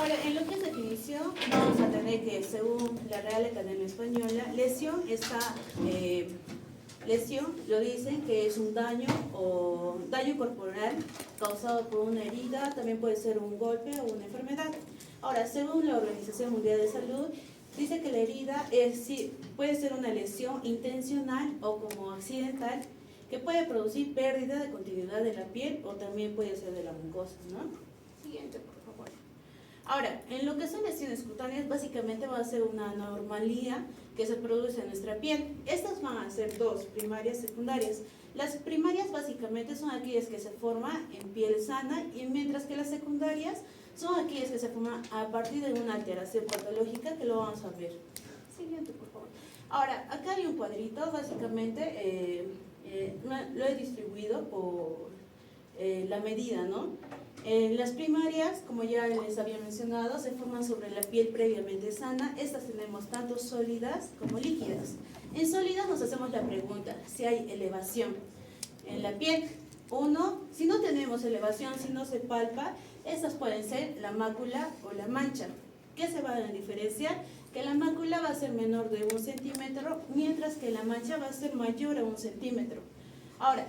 Ahora, en lo que es definición, vamos a tener que, según la Real Academia Española, lesión lo dicen que es un daño o daño corporal causado por una herida, también puede ser un golpe o una enfermedad. Ahora, según la Organización Mundial de Salud, dice que la herida puede ser una lesión intencional o como accidental que puede producir pérdida de continuidad de la piel o también puede ser de la mucosa, ¿no? Siguiente, por favor. Ahora, en lo que son lesiones cutáneas, básicamente va a ser una anomalía que se produce en nuestra piel. Estas van a ser dos, primarias y secundarias. Las primarias básicamente son aquellas que se forman en piel sana, y mientras que las secundarias son aquellas que se forman a partir de una alteración patológica, que lo vamos a ver. Siguiente, por favor. Ahora, acá hay un cuadrito, básicamente lo he distribuido por la medida, ¿no? Las primarias, como ya les había mencionado, se forman sobre la piel previamente sana. Estas tenemos tanto sólidas como líquidas. En sólidas nos hacemos la pregunta si hay elevación en la piel. Uno, si no tenemos elevación, si no se palpa, estas pueden ser la mácula o la mancha. ¿Qué se va a diferenciar? Que la mácula va a ser menor de 1 centímetro, mientras que la mancha va a ser mayor a 1 centímetro. Ahora,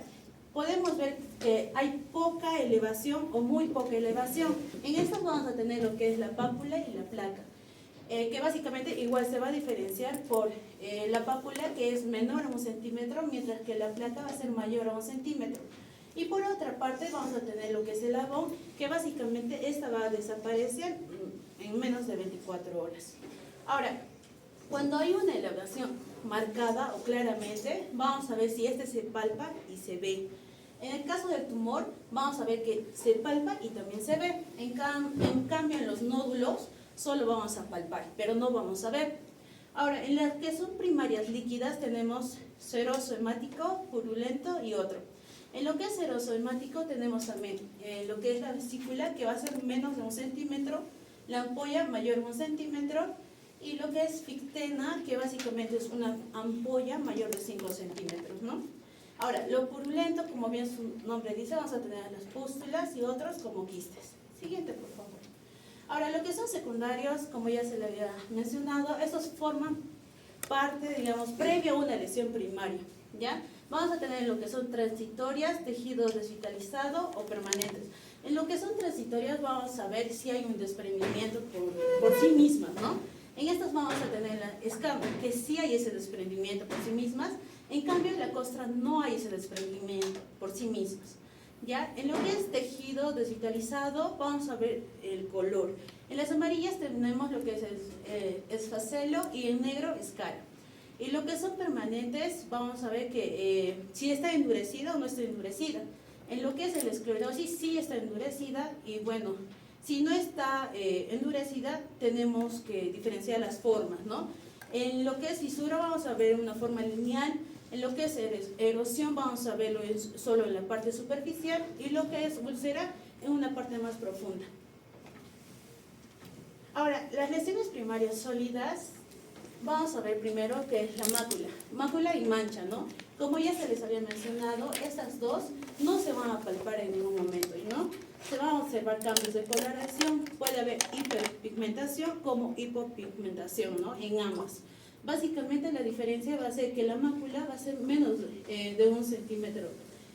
podemos ver que hay poca elevación o muy poca elevación. En estas vamos a tener lo que es la pápula y la placa, que básicamente igual se va a diferenciar por la pápula, que es menor a 1 centímetro, mientras que la placa va a ser mayor a 1 centímetro. Y por otra parte vamos a tener lo que es el abón, que básicamente esta va a desaparecer en menos de 24 horas. Ahora, cuando hay una elevación marcada o claramente, vamos a ver si este se palpa y se ve. En el caso del tumor, vamos a ver que se palpa y también se ve. En cambio, en los nódulos, solo vamos a palpar, pero no vamos a ver. Ahora, en las que son primarias líquidas, tenemos seroso hemático, purulento y otro. En lo que es seroso hemático, tenemos también lo que es la vesícula, que va a ser menos de 1 centímetro, la ampolla mayor a 1 centímetro, y lo que es fictena, que básicamente es una ampolla mayor de 5 centímetros, ¿no? Ahora, lo purulento, como bien su nombre dice, vamos a tener las pústulas y otros como quistes. Siguiente, por favor. Ahora, lo que son secundarios, como ya se le había mencionado, estos forman parte, digamos, previo a una lesión primaria, ¿ya? Vamos a tener lo que son transitorias, tejido desvitalizado o permanentes. En lo que son transitorias vamos a ver si hay un desprendimiento por sí mismas, ¿no? En estas vamos a tener la escama, que sí hay ese desprendimiento por sí mismas. En cambio, en la costra no hay ese desprendimiento por sí mismas, ¿ya? En lo que es tejido desvitalizado, vamos a ver el color. En las amarillas tenemos lo que es esfacelo y en negro escara. Y lo que son permanentes, vamos a ver que si está endurecida o no está endurecida. En lo que es el esclerosis, sí está endurecida y bueno, si no está endurecida, tenemos que diferenciar las formas, ¿no? En lo que es fisura, vamos a ver una forma lineal. En lo que es erosión, vamos a verlo solo en la parte superficial, y lo que es úlcera en una parte más profunda. Ahora, las lesiones primarias sólidas, vamos a ver primero que es la mácula y mancha, ¿no? Como ya se les había mencionado, estas dos no se van a palpar en ningún momento, ¿no? Se van a observar cambios de coloración, puede haber hiperpigmentación como hipopigmentación, ¿no? En ambas. Básicamente la diferencia va a ser que la mácula va a ser menos de 1 centímetro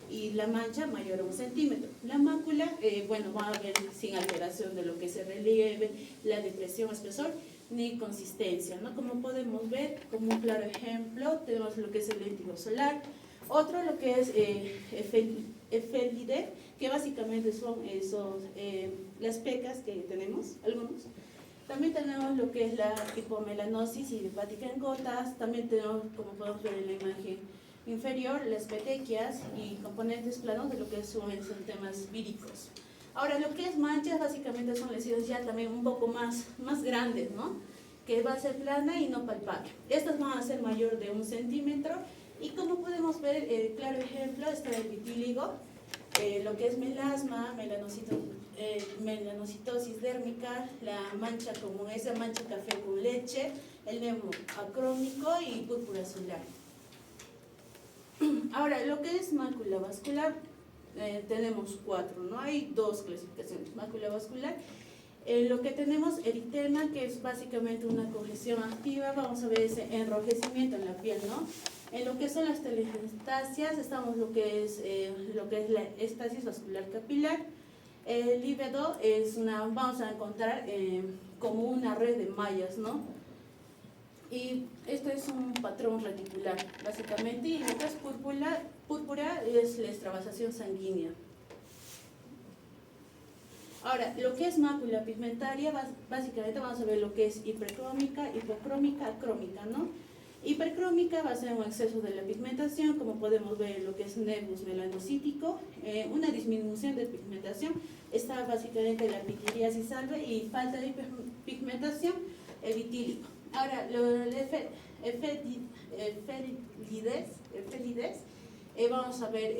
y la mancha mayor a 1 centímetro. La mácula, bueno, va a haber sin alteración de lo que es el relieve, la depresión, espesor, ni consistencia, ¿no? Como podemos ver, como un claro ejemplo, tenemos lo que es el léntigo solar. Otro, lo que es efélide, que básicamente son las pecas que tenemos, algunos. También tenemos lo que es la hipomelanosis idiopática en gotas. También tenemos, como podemos ver en la imagen inferior, las petequias y componentes planos de lo que son temas víricos. Ahora, lo que es manchas, básicamente son lesiones ya también un poco más grandes, ¿no? Que va a ser plana y no palpable. Estas van a ser mayor de 1 centímetro. Y como podemos ver, claro ejemplo, está el vitíligo, lo que es melasma, melanocitosis dérmica, la mancha común, esa mancha café con leche, el nemo acrónico y púrpura solar. Ahora, lo que es mácula vascular, tenemos 4, ¿no? Hay 2 clasificaciones, mácula vascular. Lo que tenemos eritema, que es básicamente una congestión activa, vamos a ver ese enrojecimiento en la piel, ¿no? En lo que son las telangiectasias, estamos lo que es la estasis vascular capilar. El líbedo vamos a encontrar como una red de mallas, ¿no? Y esto es un patrón reticular, básicamente, y lo que es púrpura es la extravasación sanguínea. Ahora, lo que es mácula pigmentaria, básicamente vamos a ver lo que es hipercrómica, hipocrómica, crómica, ¿no? Hipercrómica va a ser un exceso de la pigmentación, como podemos ver lo que es nebus melanocítico, una disminución de pigmentación, está básicamente la pitiriasis alba y falta de pigmentación, el vitílico. Ahora, la efelidez, vamos a ver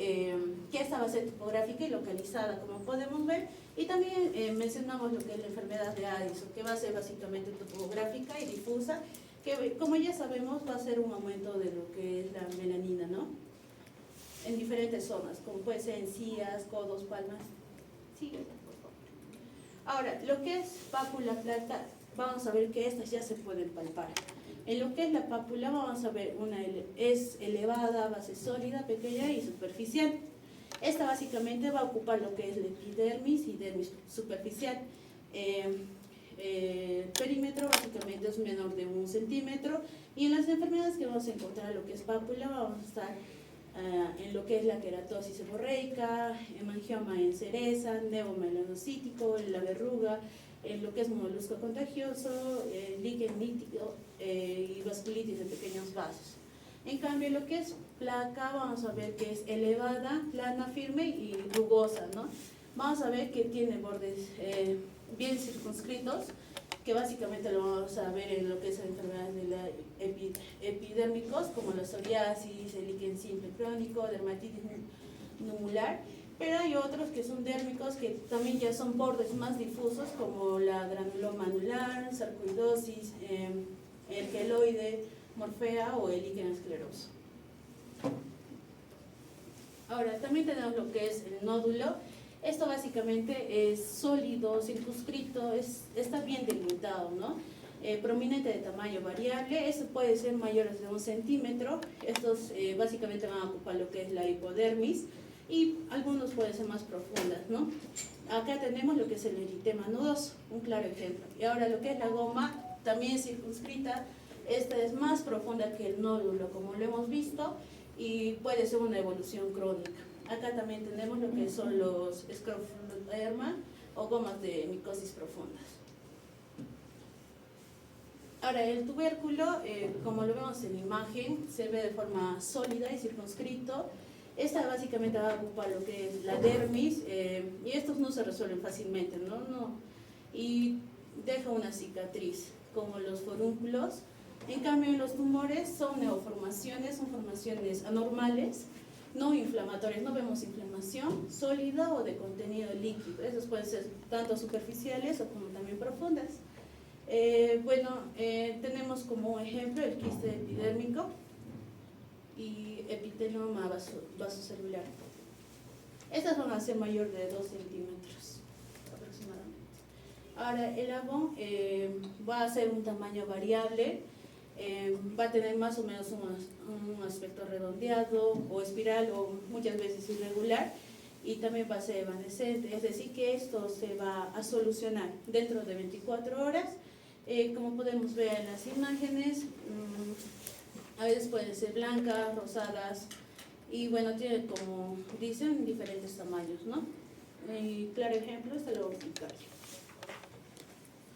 que esta va a ser tipográfica y localizada, como podemos ver, y también mencionamos lo que es la enfermedad de Addison, que va a ser básicamente topográfica y difusa, que como ya sabemos va a ser un aumento de lo que es la melanina, ¿no? En diferentes zonas, como puede ser encías, codos, palmas. Sigue, por favor. Ahora, lo que es pápula plata, vamos a ver que estas ya se pueden palpar. En lo que es la pápula vamos a ver es elevada, base sólida, pequeña y superficial. Esta básicamente va a ocupar lo que es la epidermis y dermis superficial. Perímetro básicamente es menor de 1 centímetro, y en las enfermedades que vamos a encontrar lo que es pápula vamos a estar en lo que es la queratosis seborreica, hemangioma en cereza, neomelanocítico, la verruga, en lo que es molusco contagioso, líquen nítido y vasculitis de pequeños vasos. En cambio, lo que es placa, vamos a ver que es elevada, plana, firme y rugosa, ¿no? Vamos a ver que tiene bordes bien circunscritos, que básicamente lo vamos a ver en lo que es enfermedades de la epidérmicos, como la psoriasis, el líquen simple crónico, dermatitis numular, pero hay otros que son dérmicos, que también ya son bordes más difusos, como la granuloma anular, sarcoidosis, el queloide, morfea o el líquen escleroso. Ahora, también tenemos lo que es el nódulo. Esto básicamente es sólido, circunscrito, está bien delimitado, ¿no? Prominente de tamaño variable, eso puede ser mayores de 1 centímetro. Estos básicamente van a ocupar lo que es la hipodermis, y algunos pueden ser más profundas, ¿no? Acá tenemos lo que es el eritema nodoso, un claro ejemplo. Y ahora lo que es la goma, también circunscrita, esta es más profunda que el nódulo, como lo hemos visto, y puede ser una evolución crónica. Acá también tenemos lo que son los scleroderma o gomas de micosis profundas. Ahora, el tubérculo, como lo vemos en la imagen, se ve de forma sólida y circunscrito. Esta básicamente va a ocupar lo que es la dermis, y estos no se resuelven fácilmente, ¿no? Y deja una cicatriz, como los forúnculos. En cambio, los tumores son neoformaciones, son formaciones anormales, no inflamatorias, no vemos inflamación sólida o de contenido líquido. Esos pueden ser tanto superficiales o como también profundas. Tenemos como ejemplo el quiste epidérmico y epitelioma vasocelular. Estas van a ser mayor de 2 centímetros aproximadamente. Ahora, el abón va a ser un tamaño variable, va a tener más o menos un aspecto redondeado o espiral o muchas veces irregular, y también va a ser evanescente, es decir que esto se va a solucionar dentro de 24 horas. Como podemos ver en las imágenes, a veces pueden ser blancas, rosadas, y bueno, tiene, como dicen, diferentes tamaños, ¿no? Y claro ejemplo es el urticaria.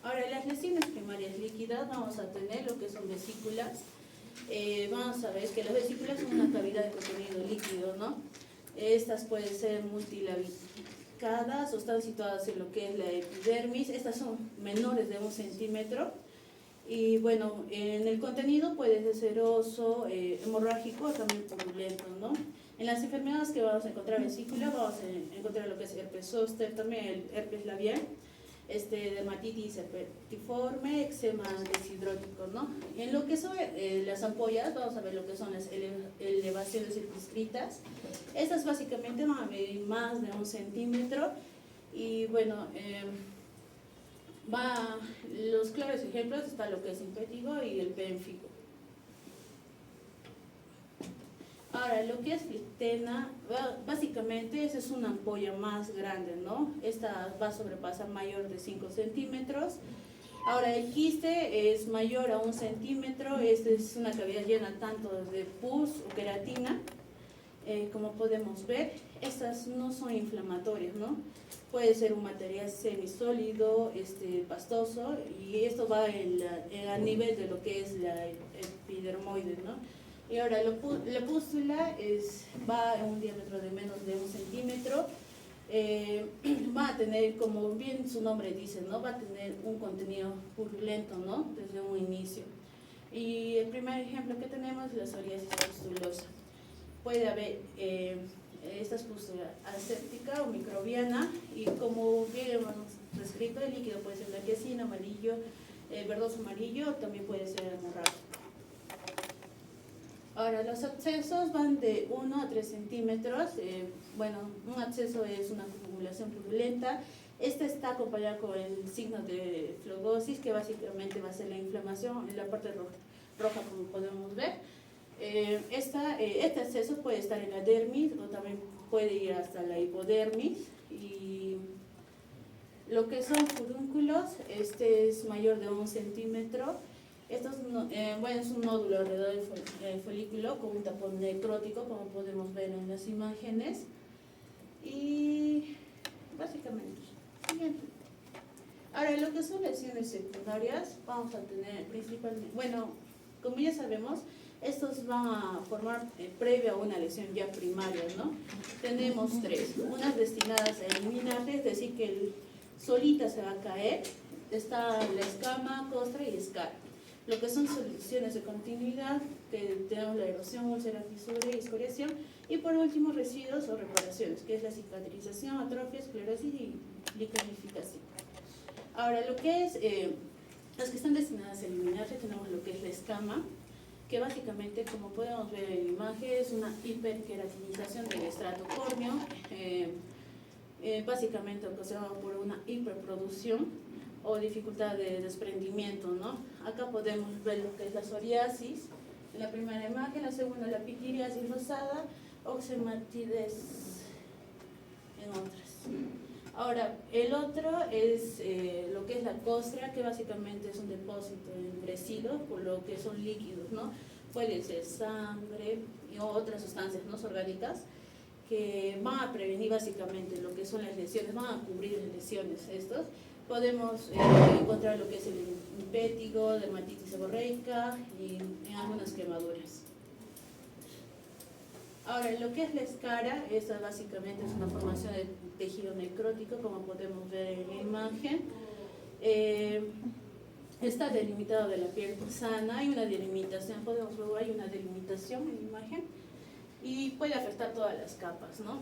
Ahora, en las lesiones primarias líquidas vamos a tener lo que son vesículas. Vamos a ver que las vesículas son una cavidad de contenido líquido, ¿no? Estas pueden ser multilabicadas o están situadas en lo que es la epidermis. Estas son menores de 1 centímetro. Y bueno, en el contenido puede ser seroso, hemorrágico o también purulento, ¿no? En las enfermedades que vamos a encontrar vesícula, vamos a encontrar lo que es herpes zóster, también el herpes labial, dermatitis herpetiforme, eczema deshidrótico, ¿no? En lo que son las ampollas, vamos a ver lo que son las elevaciones circunscritas. Estas básicamente van a medir más de 1 centímetro, y bueno, los claros ejemplos está lo que es impétigo y el pénfigo. Ahora, lo que es flictena, básicamente esa es una ampolla más grande, ¿no? Esta va a sobrepasar mayor de 5 centímetros. Ahora, el quiste es mayor a 1 centímetro. Esta es una cavidad llena tanto de pus o queratina. Como podemos ver, estas no son inflamatorias, ¿no? Puede ser un material semisólido, pastoso, y esto va a nivel de lo que es la epidermoide, ¿no? Y ahora la pústula va a un diámetro de menos de 1 centímetro. Va a tener, como bien su nombre dice, ¿no? Va a tener un contenido purulento, ¿no? Desde un inicio. Y el primer ejemplo que tenemos es la psoriasis pustulosa. Puede haber esta pústula aséptica o microbiana, y como bien hemos descrito, el líquido puede ser blanquecino, amarillo, verdoso amarillo, también puede ser amarrado. Ahora, los abscesos van de 1 a 3 centímetros. Bueno, un absceso es una acumulación purulenta. Este está acompañado con el signo de flegosis, que básicamente va a ser la inflamación en la parte roja, como podemos ver. Este absceso puede estar en la dermis o también puede ir hasta la hipodermis. Y lo que son furúnculos, este es mayor de 1 centímetro. Bueno, es un nódulo alrededor del folículo con un tapón necrótico, como podemos ver en las imágenes. Y básicamente, siguiente. Ahora, lo que son lesiones secundarias, vamos a tener principalmente, bueno, como ya sabemos, estos van a formar previa a una lesión ya primaria, ¿no? Tenemos 3, unas destinadas a eliminarse, es decir, que solita se va a caer. Está la escama, costra y escara. Lo que son soluciones de continuidad, que tenemos la erosión, úlcera, fisura y escoriación. Y por último, residuos o reparaciones, que es la cicatrización, atrofia, esclerosis y liquenificación. Ahora, lo que es, las que están destinadas a eliminarse, tenemos lo que es la escama, que básicamente, como podemos ver en la imagen, es una hiperqueratinización del estrato córneo, básicamente ocasionado por una hiperproducción o dificultad de desprendimiento, ¿no? Acá podemos ver lo que es la psoriasis, en la primera imagen, la segunda la pitiriasis rosada, oxematides en otras. Ahora, el otro es lo que es la costra, que básicamente es un depósito endurecido por lo que son líquidos, ¿no? Puede ser sangre y otras sustancias no orgánicas que van a prevenir básicamente lo que son las lesiones, van a cubrir las lesiones estos. Podemos encontrar lo que es el impétigo, dermatitis seborreica y en algunas quemaduras. Ahora, lo que es la escara, esta básicamente es una formación de tejido necrótico, como podemos ver en la imagen. Está delimitado de la piel sana, hay una delimitación, podemos ver, hay una delimitación en la imagen, y puede afectar todas las capas, ¿no?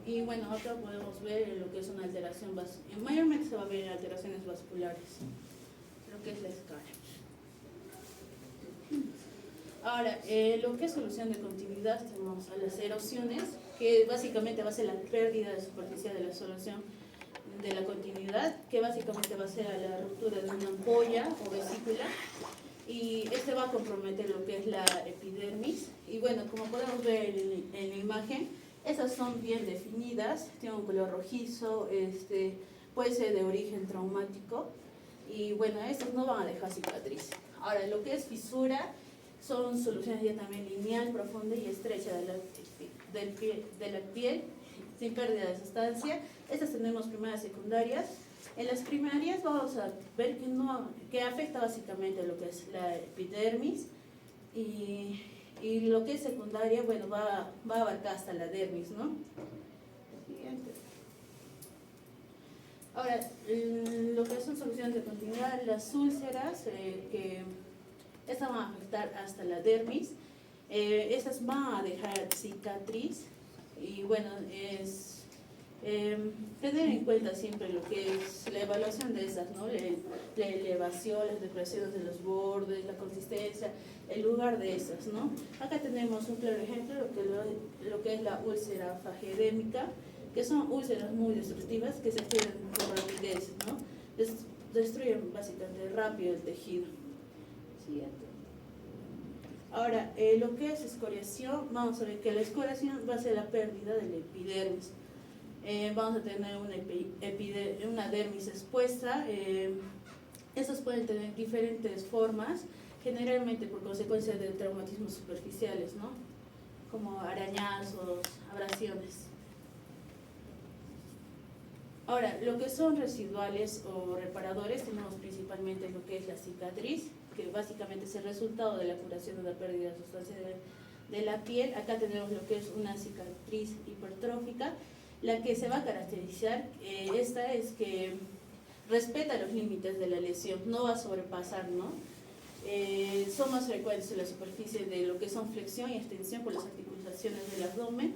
Y bueno, acá podemos ver lo que es una alteración, mayormente se va a ver alteraciones vasculares, lo que es la escara. Ahora, lo que es solución de continuidad, tenemos a las erosiones, que básicamente va a ser la pérdida de superficie de la solución de la continuidad, que básicamente va a ser a la ruptura de una ampolla o vesícula, y este va a comprometer lo que es la epidermis. Y bueno, como podemos ver en la imagen, esas son bien definidas, tienen un color rojizo, puede ser de origen traumático, y bueno, estos no van a dejar cicatriz. Ahora, lo que es fisura, son soluciones ya también lineal, profunda y estrecha de la piel, sin pérdida de sustancia. Estas tenemos primarias y secundarias. En las primarias vamos a ver que afecta básicamente lo que es la epidermis, y lo que es secundaria, bueno, va a abarcar hasta la dermis, ¿no? Siguiente. Ahora, lo que son soluciones de continuidad, las úlceras, que estas van a afectar hasta la dermis, estas van a dejar cicatriz, y bueno, es tener en cuenta siempre lo que es la evaluación de estas, ¿no? La elevación, las depresiones de los bordes, la consistencia, el lugar de esas, ¿no? Acá tenemos un claro ejemplo de lo que es la úlcera fagedémica, que son úlceras muy destructivas que se extienden con rapidez, ¿no? destruyen básicamente rápido el tejido. Siguiente. Ahora, lo que es escoriación, vamos a ver que la escoriación va a ser la pérdida del epidermis. Vamos a tener una dermis expuesta. Estas pueden tener diferentes formas, generalmente por consecuencia de traumatismos superficiales, ¿no? Como arañazos, abrasiones. Ahora, lo que son residuales o reparadores, tenemos principalmente lo que es la cicatriz, que básicamente es el resultado de la curación de la pérdida de sustancia de la piel. Acá tenemos lo que es una cicatriz hipertrófica, la que se va a caracterizar, esta es que respeta los límites de la lesión, no va a sobrepasar, ¿no? Son más frecuentes en la superficie de lo que son flexión y extensión por las articulaciones del abdomen.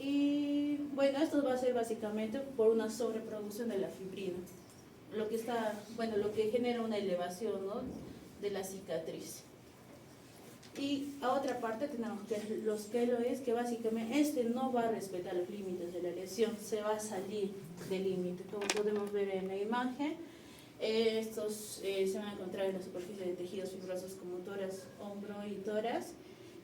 Y bueno, esto va a ser básicamente por una sobreproducción de la fibrina, lo que genera una elevación, ¿no?, de la cicatriz. Y a otra parte tenemos que los queloides, que básicamente este no va a respetar los límites de la lesión, se va a salir del límite, como podemos ver en la imagen. Estos se van a encontrar en la superficie de tejidos fibrosos como tórax, hombro y tórax.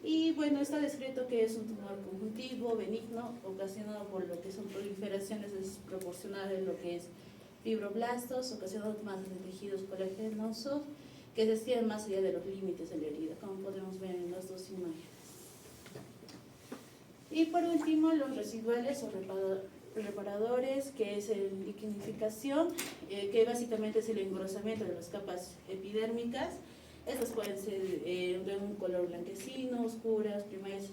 Y bueno, está descrito que es un tumor conjuntivo, benigno, ocasionado por lo que son proliferaciones desproporcionadas de lo que es fibroblastos, ocasionados más de tejidos colagenosos, que se extienden más allá de los límites de la herida, como podemos ver en las dos imágenes. Y por último, los residuales o reparadores, que es la liquinificación, que básicamente es el engrosamiento de las capas epidérmicas. Estas pueden ser de un color blanquecino, oscuras, primarias,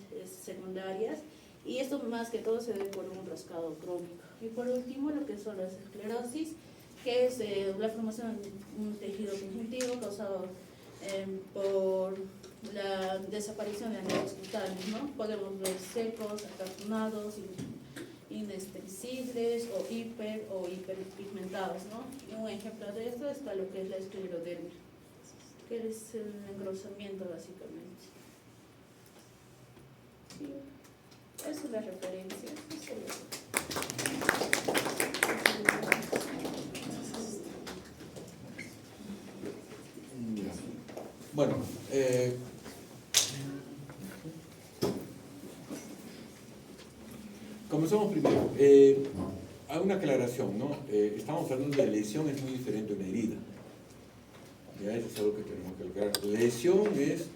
secundarias, y esto más que todo se debe por un rascado crónico. Y por último, lo que son las esclerosis, que es la formación de un tejido conjuntivo causado por la desaparición de anillos cutáneos, ¿no? Podemos ver secos, acartonados, inextensibles o hiperpigmentados, ¿no? Y un ejemplo de esto está lo que es la esclerodermia, que es el engrosamiento básicamente. Sí, esa es la referencia. Bueno, comenzamos primero. Hay una aclaración, ¿no? Estamos hablando de lesión, es muy diferente a una herida. Ya, eso es algo que tenemos que aclarar. Lesión es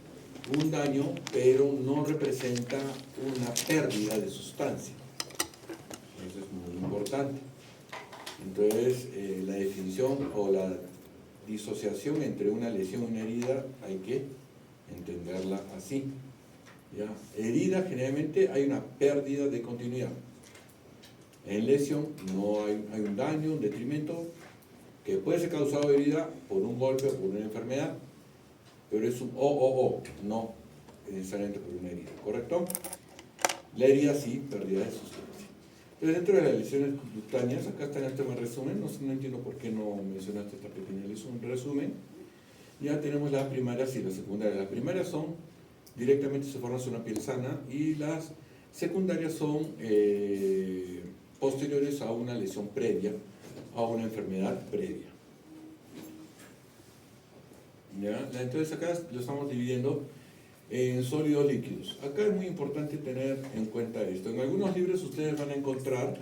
un daño, pero no representa una pérdida de sustancia. Eso es muy importante. Entonces, la definición o la disociación entre una lesión y una herida hay que entenderla así. ¿Ya? Herida, generalmente hay una pérdida de continuidad. En lesión no hay un daño, un detrimento que puede ser causado de herida por un golpe o por una enfermedad, pero es un no necesariamente por una herida, ¿correcto? La herida sí, pérdida de sustancia. Entonces, dentro de las lesiones cutáneas, acá está en el tema resumen, no entiendo por qué no mencionaste esta pequeña lesión, resumen. Ya tenemos las primarias y las secundarias. Las primarias son, directamente se forman una piel sana, y las secundarias son posteriores a una lesión previa, a una enfermedad previa. ¿Ya? Entonces acá lo estamos dividiendo en sólidos líquidos. Acá es muy importante tener en cuenta esto. En algunos libros ustedes van a encontrar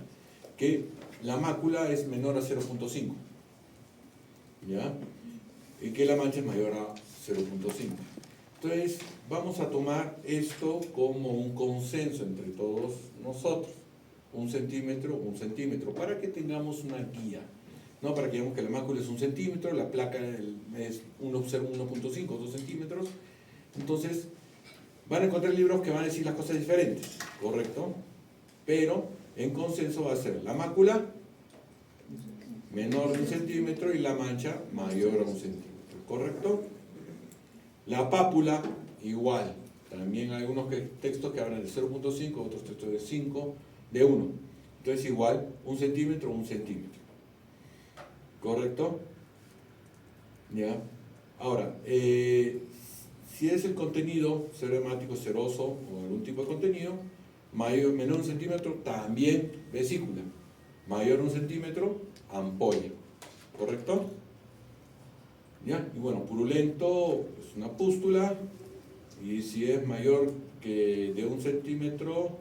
que la mácula es menor a 0.5, ¿ya? Y que la mancha es mayor a 0.5. Entonces vamos a tomar esto como un consenso entre todos nosotros, 1 centímetro, 1 centímetro, para que tengamos una guía, ¿no? Para que veamos que la mácula es 1 centímetro, la placa es 1.5, 2 centímetros. Entonces, van a encontrar libros que van a decir las cosas diferentes, ¿correcto? Pero en consenso va a ser la mácula menor de 1 centímetro y la mancha mayor a 1 centímetro, ¿correcto? La pápula igual, también hay algunos textos que hablan de 0.5, otros textos de 5, de 1. Entonces igual, 1 centímetro, 1 centímetro, ¿correcto? ¿Ya? Ahora, si es el contenido serohemático, seroso o algún tipo de contenido, menor a 1 centímetro, también vesícula. Mayor a 1 centímetro, ampolla. ¿correcto? ¿Ya? Y bueno, purulento es una pústula, y si es mayor que de 1 centímetro,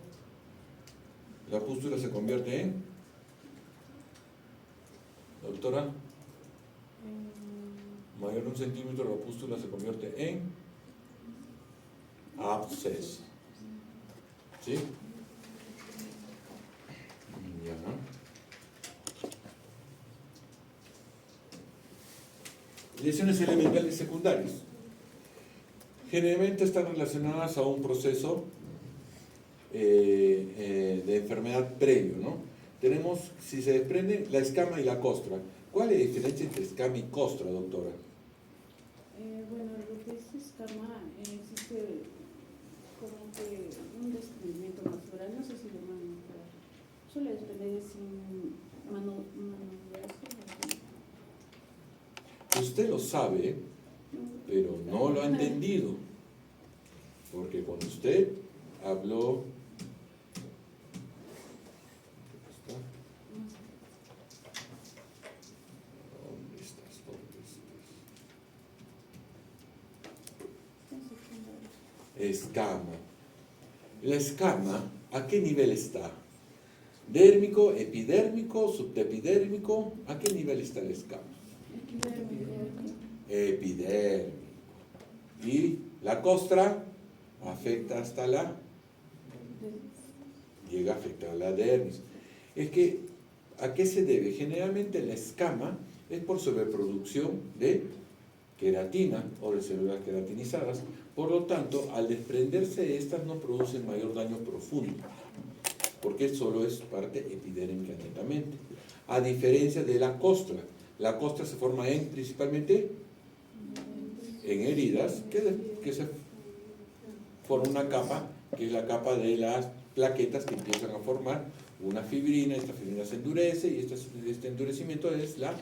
la pústula se convierte en, doctora, mayor de 1 centímetro, la pústula se convierte en absceso. ¿Sí? Ya. Lesiones elementales secundarias. Generalmente están relacionadas a un proceso de enfermedad previo, ¿no? Tenemos, si se desprende, la escama y la costra. ¿Cuál es la diferencia entre escama y costra, doctora? Bueno, lo que es escama, existe como que un desprendimiento natural, no sé si lo llaman natural. Suele desprender sin Usted lo sabe, pero no lo ha entendido. Porque cuando usted habló... ¿Dónde estás? Escama. La escama, ¿a qué nivel está? ¿Dérmico, epidérmico, subepidérmico? ¿A qué nivel está la escama? Epidérmico. Y la costra afecta hasta la... llega a afectar la dermis. Es que, ¿a qué se debe? Generalmente la escama es por sobreproducción de queratina o de células queratinizadas. Por lo tanto, al desprenderse estas no producen mayor daño profundo, porque solo es parte epidérmica netamente. A diferencia de la costra se forma principalmente en heridas, que se forma una capa, que es la capa de las plaquetas que empiezan a formar una fibrina, esta fibrina se endurece y este endurecimiento es la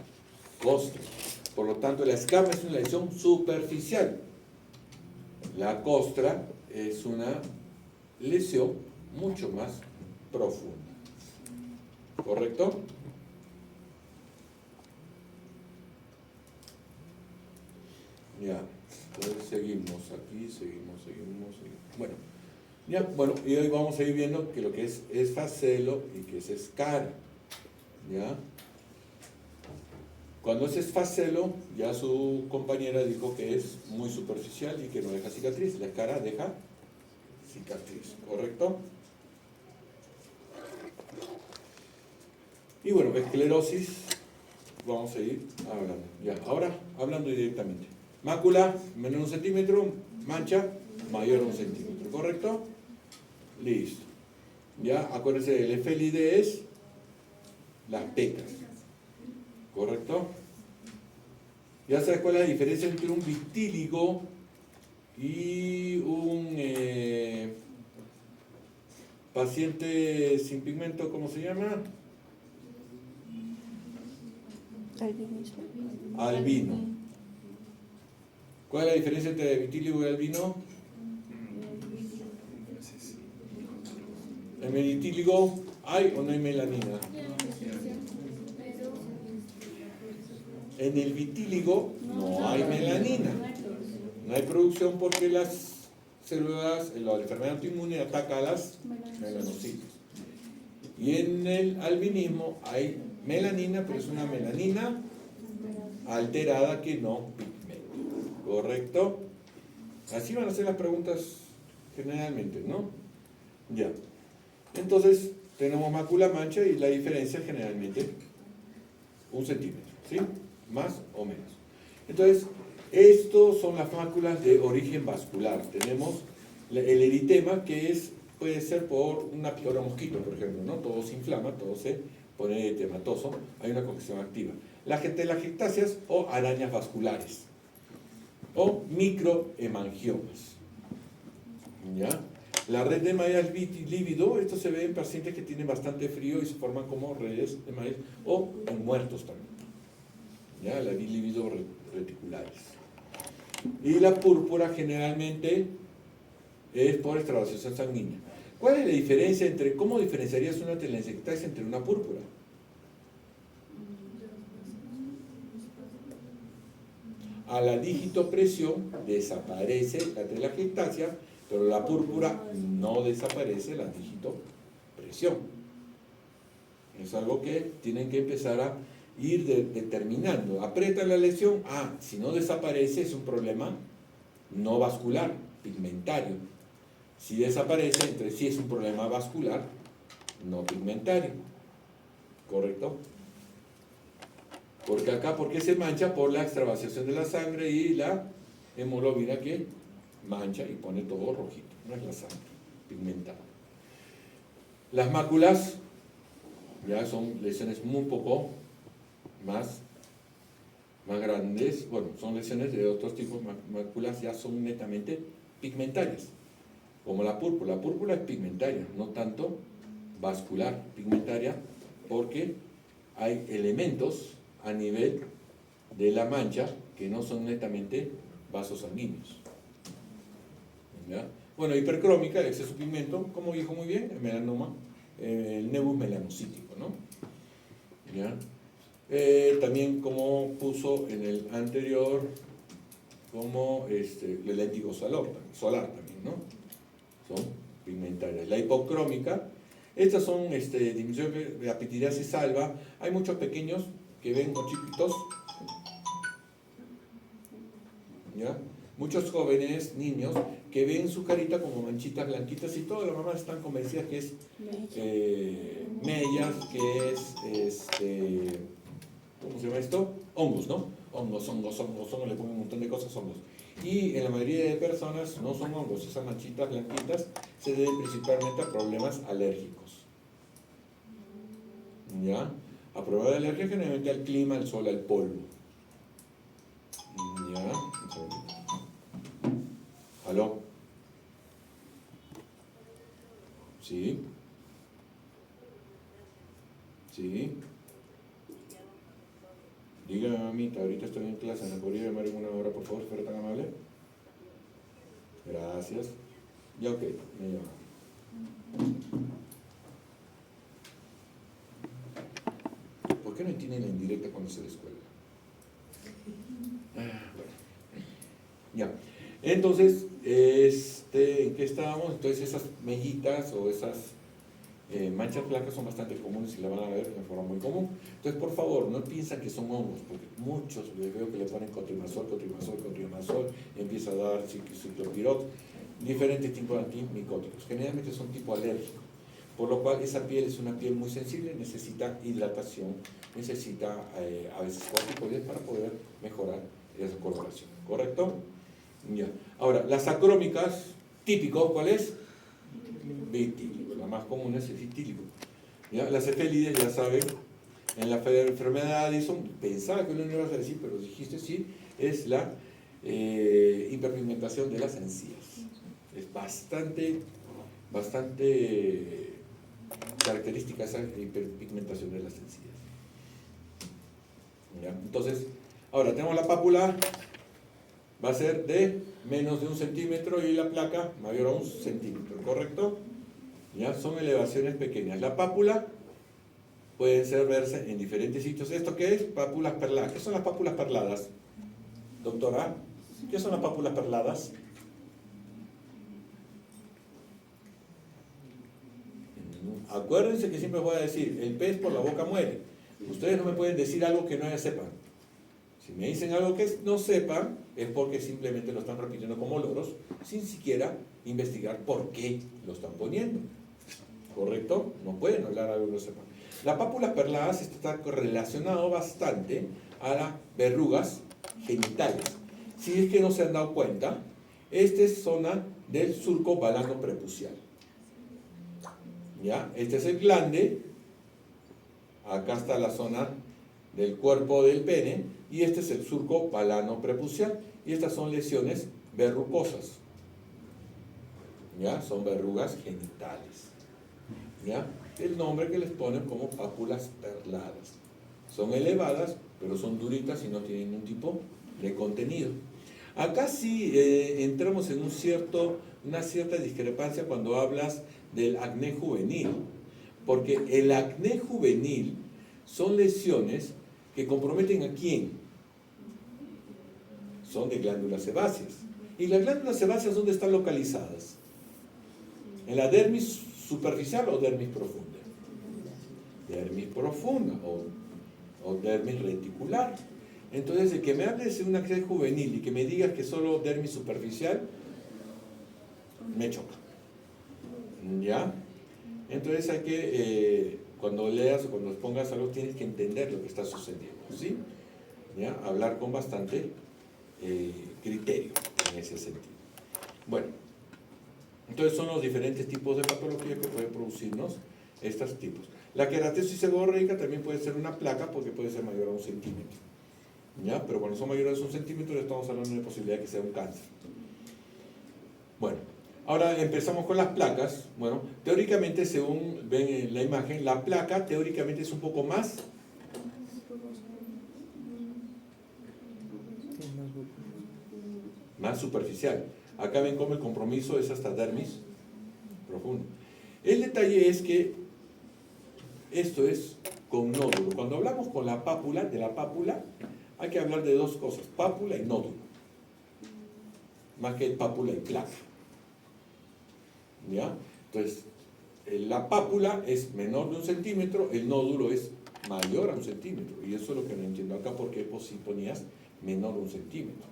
costra. Por lo tanto, la escama es una lesión superficial. La costra es una lesión mucho más profunda. ¿Correcto? Ya, entonces seguimos aquí, seguimos. Bueno, ya, bueno, y hoy vamos a ir viendo que lo que es esfacelo y que es escara. ¿Ya? Cuando es esfacelo, ya su compañera dijo que es muy superficial y que no deja cicatriz. La escara deja cicatriz, ¿correcto? Y bueno, esclerosis, vamos a ir hablando. Ya, ahora hablando directamente. Mácula, menor de 1 centímetro, mancha, mayor de 1 centímetro, ¿correcto? Listo. Ya, acuérdense, el efélide es las pecas, ¿correcto? Ya sabes cuál es la diferencia entre un vitíligo y un paciente sin pigmento, ¿cómo se llama? Albino. ¿Cuál es la diferencia entre vitíligo y albino? ¿En el vitíligo hay o no hay melanina? En el vitíligo no hay melanina. No hay producción porque las células, la enfermedad autoinmune ataca a las melanocitos. Y en el albinismo hay melanina, pero es una melanina alterada que no pigmenta. ¿Correcto? Así van a ser las preguntas generalmente, ¿no? Ya. Entonces, tenemos mácula mancha y la diferencia generalmente 1 centímetro, ¿sí? Más o menos. Entonces, estos son las máculas de origen vascular. Tenemos el eritema, que puede ser por una picadura de mosquito, por ejemplo, ¿no? Todo se inflama, todo se pone eritematoso, hay una congestión activa. Las telangiectasias o arañas vasculares, o microhemangiomas. ¿Ya? La red de mallas lívido, esto se ve en pacientes que tienen bastante frío y se forman como redes de mallas, o en muertos también. ¿Ya? La lívido reticulares. Y la púrpura generalmente es por extravasación sanguínea. ¿Cuál es la diferencia entre, cómo diferenciarías una telangiectasia entre una púrpura? a la digitopresión desaparece la telangiectasia, pero la púrpura no desaparece la digitopresión. Es algo que tienen que empezar a ir determinando. Aprieta la lesión, si no desaparece es un problema no vascular, pigmentario. Si desaparece, entonces sí es un problema vascular, no pigmentario. ¿Correcto? Porque acá, ¿por qué se mancha? Por la extravasación de la sangre y la hemoglobina que mancha y pone todo rojito. No es la sangre pigmentada. Las máculas ya son lesiones muy poco más grandes. Bueno, son lesiones de otros tipos. Máculas ya son netamente pigmentarias, como la púrpura. La púrpura es pigmentaria, no tanto vascular, pigmentaria, porque hay elementos a nivel de la mancha que no son netamente vasos sanguíneos. ¿Ya? Bueno, hipercrómica, el exceso de pigmento, como dijo muy bien, el melanoma, el nevus melanocítico, ¿no? ¿Ya? También como puso en el anterior, como el léntigo solar también, ¿no? Son pigmentarias. La hipocrómica, estas son disminución de apitidasis alba. Hay muchos pequeños que ven chiquitos, ¿ya? Muchos jóvenes, niños, que ven su carita como manchitas blanquitas y todas las mamás están convencidas que es mellas, que es, ¿cómo se llama esto? Hongos, ¿no? Hongos, le ponen un montón de cosas, hongos. Y en la mayoría de personas no son hongos, esas manchitas blanquitas se deben principalmente a problemas alérgicos. ¿Ya? A prueba de alergia generalmente al clima, al sol, al polvo. ¿Ya? ¿Aló? ¿Sí? ¿Sí? Dígame, mamita, ahorita estoy en clase, ¿me podría llamar en una hora, por favor, si fuera tan amable? Gracias. Ya, ok, me llama. ¿Por qué no entienden la indirecta cuando se les cuelga? Bueno. Ya. Entonces, ¿en qué estábamos? Entonces esas mellitas o esas manchas blancas son bastante comunes y la van a ver de forma muy común. Entonces, por favor, no piensan que son hongos, porque muchos les veo que le ponen cotrimazol, empieza a dar ciclopirox, diferentes tipos de antimicóticos. Generalmente son tipo alérgico, por lo cual esa piel es una piel muy sensible, necesita hidratación, necesita a veces corticoides para poder mejorar esa coloración. ¿Correcto? Ya. Ahora, las acrómicas, típico, ¿cuál es? Vitíligo. La más común es el vitíligo. ¿Ya? Las cefélides, ya saben, en la enfermedad de Addison, pensaba que no lo ibas a decir, pero dijiste sí, es la hiperpigmentación de las encías. Es bastante característica esa hiperpigmentación de las encías. ¿Ya? Entonces, ahora tenemos la pápula. Va a ser de menos de 1 centímetro y la placa mayor a 1 centímetro, ¿correcto? Ya son elevaciones pequeñas. La pápula puede verse en diferentes sitios. ¿Esto qué es? Pápulas perladas. ¿Qué son las pápulas perladas? Doctora, ¿qué son las pápulas perladas? Acuérdense que siempre voy a decir, el pez por la boca muere. Ustedes no me pueden decir algo que no ya sepan. Si me dicen algo que no sepan, es porque simplemente lo están repitiendo como loros, sin siquiera investigar por qué lo están poniendo. ¿Correcto? No pueden hablar algo que no sepan. La pápula perladas está relacionado bastante a las verrugas genitales. Si es que no se han dado cuenta, esta es zona del surco balano prepucial. ¿Ya? Este es el glande. Acá está la zona del cuerpo del pene y este es el surco balano prepucial y estas son lesiones verrucosas, ¿ya? Son verrugas genitales, ¿ya? El nombre que les ponen como pápulas perladas. Son elevadas, pero son duritas y no tienen ningún tipo de contenido. Acá sí entramos en una cierta discrepancia cuando hablas del acné juvenil, porque el acné juvenil son lesiones que comprometen ¿a quién? son de glándulas sebáceas. ¿Y las glándulas sebáceas dónde están localizadas? ¿En la dermis superficial o dermis profunda? Dermis profunda o dermis reticular. Entonces, el que me hables de una crisis juvenil y que me digas que solo dermis superficial, me choca. ¿Ya? Entonces hay que, cuando leas o cuando pongas algo, tienes que entender lo que está sucediendo, ¿sí? ¿Ya? Hablar con bastante criterio en ese sentido. Bueno, entonces son los diferentes tipos de patología que pueden producirnos estos tipos. La queratosis seborreica también puede ser una placa porque puede ser mayor a 1 centímetro. ¿Ya? Pero cuando son mayores a 1 centímetro estamos hablando de una posibilidad de que sea un cáncer. Bueno, ahora empezamos con las placas. Bueno, teóricamente, según ven en la imagen, la placa teóricamente es un poco más superficial. Acá ven cómo el compromiso es hasta dermis profundo. El detalle es que esto es con nódulo. Cuando hablamos con la pápula, de la pápula, hay que hablar de dos cosas, pápula y nódulo. Más que pápula y placa. ¿Ya? Entonces, la pápula es menor de 1 centímetro, el nódulo es mayor a 1 centímetro. Y eso es lo que no entiendo acá, porque pues, si ponías menor de 1 centímetro.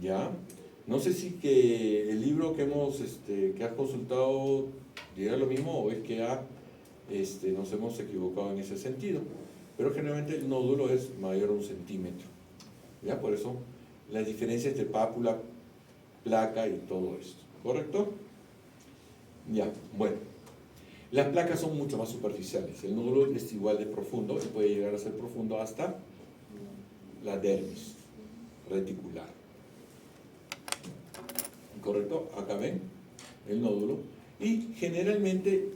¿Ya? No sé si que el libro que hemos, que has consultado dirá lo mismo o es que nos hemos equivocado en ese sentido. Pero generalmente el nódulo es mayor a 1 centímetro. ¿Ya? Por eso las diferencias entre pápula, placa y todo esto. ¿Correcto? Ya, bueno. Las placas son mucho más superficiales. El nódulo es igual de profundo y puede llegar a ser profundo hasta la dermis reticular. ¿Correcto? Acá ven el nódulo. Y generalmente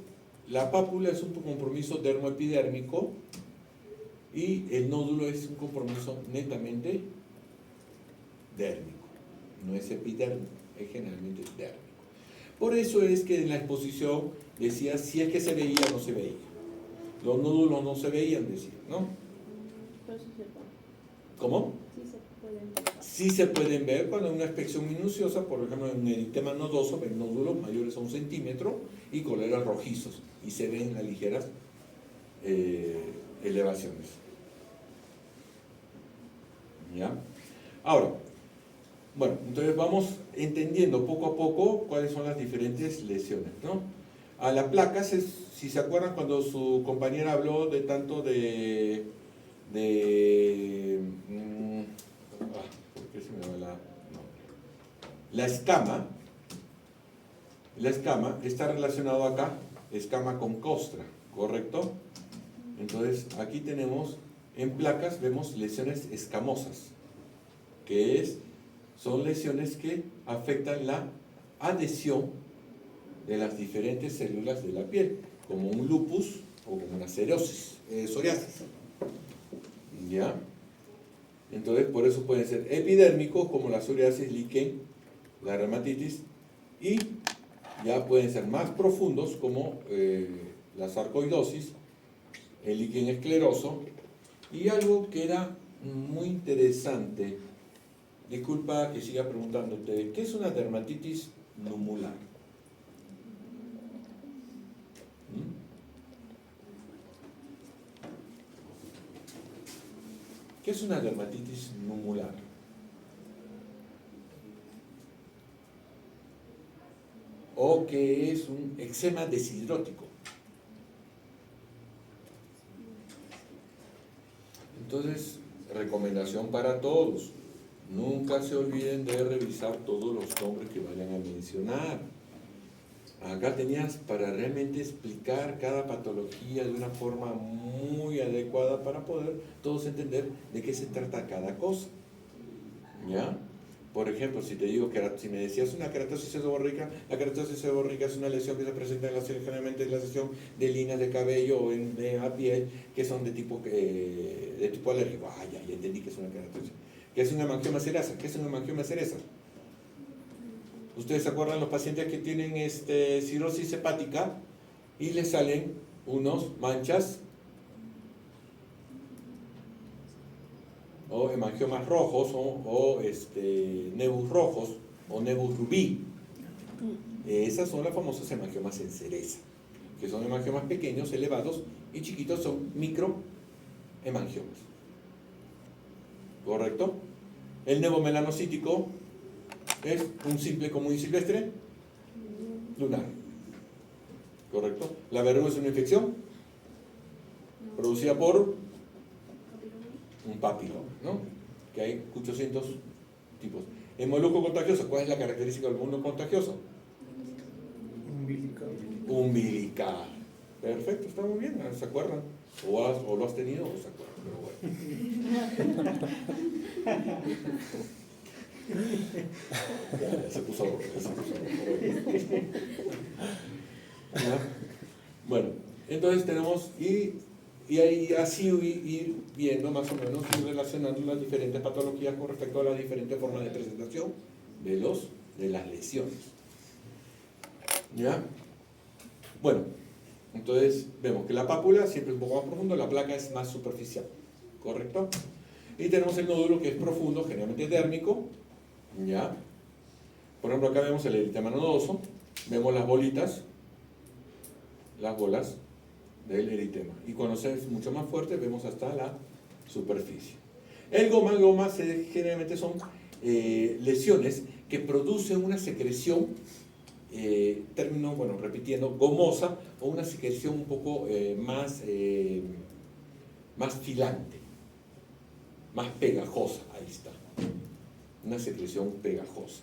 la pápula es un compromiso dermoepidérmico y el nódulo es un compromiso netamente dérmico. No es epidérmico, es generalmente dérmico. Por eso es que en la exposición decía si es que se veía o no se veía. Los nódulos no se veían, decía, ¿no? Pero sí se puede. ¿Cómo? Sí se pueden. Sí se pueden ver cuando en una inspección minuciosa, por ejemplo en el eritema nodoso, ven nódulos mayores a 1 centímetro y coloreras rojizos y se ven las ligeras elevaciones. ¿Ya? Ahora, bueno, entonces vamos entendiendo poco a poco cuáles son las diferentes lesiones, ¿no? A la placa, si se acuerdan cuando su compañera habló de tanto ¿por qué se me va la escama? La escama está relacionado acá, escama con costra, ¿correcto? Entonces aquí tenemos, en placas vemos lesiones escamosas, que son lesiones que afectan la adhesión de las diferentes células de la piel, como un lupus o como una psoriasis. ¿Ya? Entonces, por eso pueden ser epidérmicos, como la psoriasis, líquen, la dermatitis, y ya pueden ser más profundos, como la sarcoidosis, el líquen escleroso, y algo que era muy interesante. Disculpa que siga preguntándote, ¿qué es una dermatitis numular? ¿Qué es una dermatitis numular? ¿O qué es un eczema deshidrótico? Entonces, recomendación para todos. Nunca se olviden de revisar todos los nombres que vayan a mencionar. Acá tenías para realmente explicar cada patología de una forma muy adecuada para poder todos entender de qué se trata cada cosa. ¿Ya? Por ejemplo, si te digo que si me decías una queratosis seborreica, la queratosis seborreica es una lesión que se presenta generalmente en la lesión de líneas de cabello o en la piel que son de tipo alérgico. Ah, ya entendí que es una queratosis. ¿Qué es una hemangioma cereza? ¿Qué es una hemangioma cereza? ¿Ustedes se acuerdan los pacientes que tienen cirrosis hepática y les salen unos manchas o hemangiomas rojos, o nebus rojos, o nebus rubí. Esas son las famosas hemangiomas en cereza, que son hemangiomas pequeños, elevados, y chiquitos son microhemangiomas. ¿Correcto? El nevomelanocítico es un simple común y silvestre lunar. ¿Correcto? La verruga es una infección producida por un papiloma, ¿no? Que hay 800 tipos. El molusco contagioso, ¿cuál es la característica del molusco contagioso? Umbilical. Perfecto, está muy bien, ¿se acuerdan? O lo has tenido o se acuerdan, pero bueno. Ya se puso. ¿Ya? Bueno, entonces tenemos, y ahí así ir viendo más o menos y relacionando las diferentes patologías con respecto a las diferentes formas de presentación de las lesiones. ¿Ya? Bueno, entonces vemos que la pápula siempre es un poco más profundo, la placa es más superficial, ¿correcto? Y tenemos el nódulo que es profundo, generalmente dérmico, ¿ya? Por ejemplo, acá vemos el eritema nodoso, vemos las bolitas, las bolas del eritema. Y cuando se es mucho más fuerte, vemos hasta la superficie. El goma generalmente son lesiones que producen una secreción, término, bueno, repitiendo, gomosa, o una secreción un poco más filante, más pegajosa, ahí está. Una secreción pegajosa.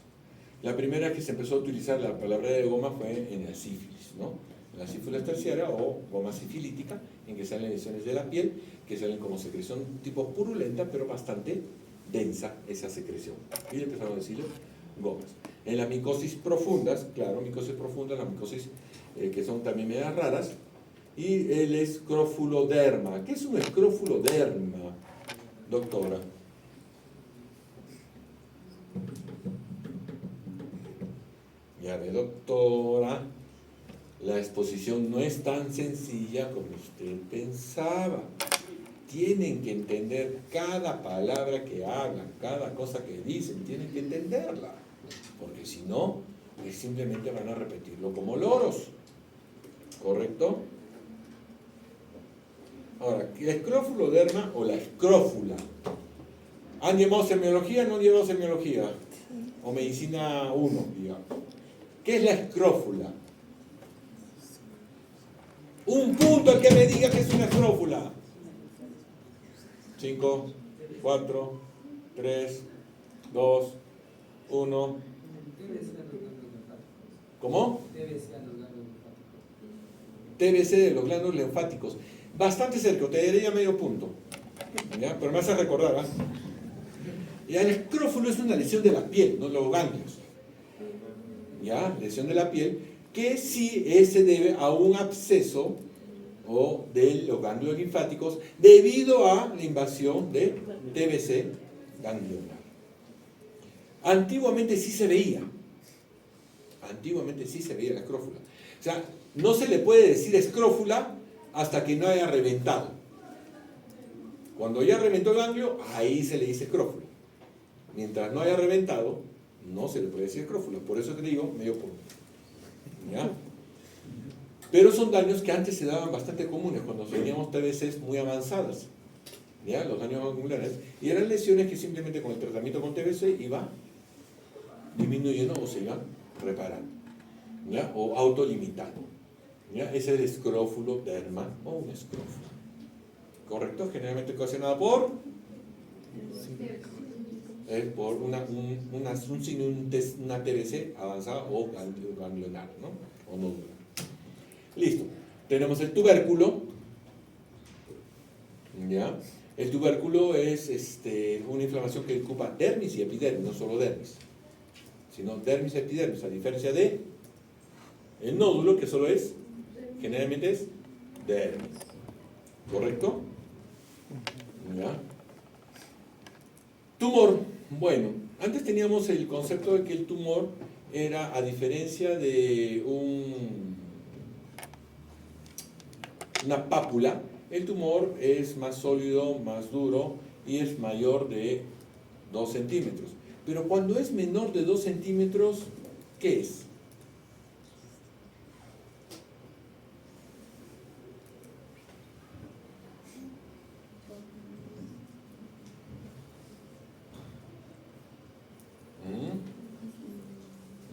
La primera que se empezó a utilizar la palabra de goma fue en la sífilis, ¿no? La sífilis terciaria o goma sifilítica, en que salen lesiones de la piel, que salen como secreción tipo purulenta, pero bastante densa esa secreción. Y le empezaron a decirle gomas. En las micosis profundas, claro, micosis profundas, las micosis que son también medias raras, y el escrofuloderma. ¿Qué es un escrofuloderma, doctora? Ya ve, doctora, la exposición no es tan sencilla como usted pensaba. Tienen que entender cada palabra que hablan, cada cosa que dicen, tienen que entenderla. Porque si no, simplemente van a repetirlo como loros. ¿Correcto? Ahora, la escrofuloderma o la escrófula. ¿Han llevado semiología o no han llevado semiología? O medicina 1, digamos. ¿Qué es la escrófula? Un punto al que me diga que es una escrófula. 5, 4, 3, 2, 1. ¿Cómo? TBC de los glándulos linfáticos. Bastante cerca, te daría medio punto. ¿Ya? Pero me hace recordar, ¿eh? Y el escrófulo es una lesión de la piel, no de los ganglios. ¿Ya? Lesión de la piel, que sí se debe a un absceso o de los ganglios linfáticos debido a la invasión de TBC ganglionar. Antiguamente sí se veía la escrófula. O sea, no se le puede decir escrófula hasta que no haya reventado. Cuando ya reventó el ganglio, ahí se le dice escrófula. Mientras no haya reventado, no se le puede decir escrófula. Por eso te digo medio punto. ¿Ya? Pero son daños que antes se daban bastante comunes cuando teníamos TBCs muy avanzadas. ¿Ya? Los daños angulares. Y eran lesiones que simplemente con el tratamiento con TBC iba disminuyendo o se iban reparando. ¿Ya? O autolimitando. ¿Ya? Ese es el escrofuloderma o un escrófula. ¿Correcto? Generalmente ocasionada por una TBC avanzada o ganglionar, ¿no? O nodular. Listo. Tenemos el tubérculo. ¿Ya? El tubérculo es una inflamación que ocupa dermis y epidermis, no solo dermis, sino dermis y epidermis, a diferencia de el nódulo, que solo es, generalmente es dermis. ¿Correcto? ¿Ya? Tumor. Bueno, antes teníamos el concepto de que el tumor era, a diferencia de una pápula, el tumor es más sólido, más duro y es mayor de 2 centímetros. Pero cuando es menor de 2 centímetros, ¿qué es?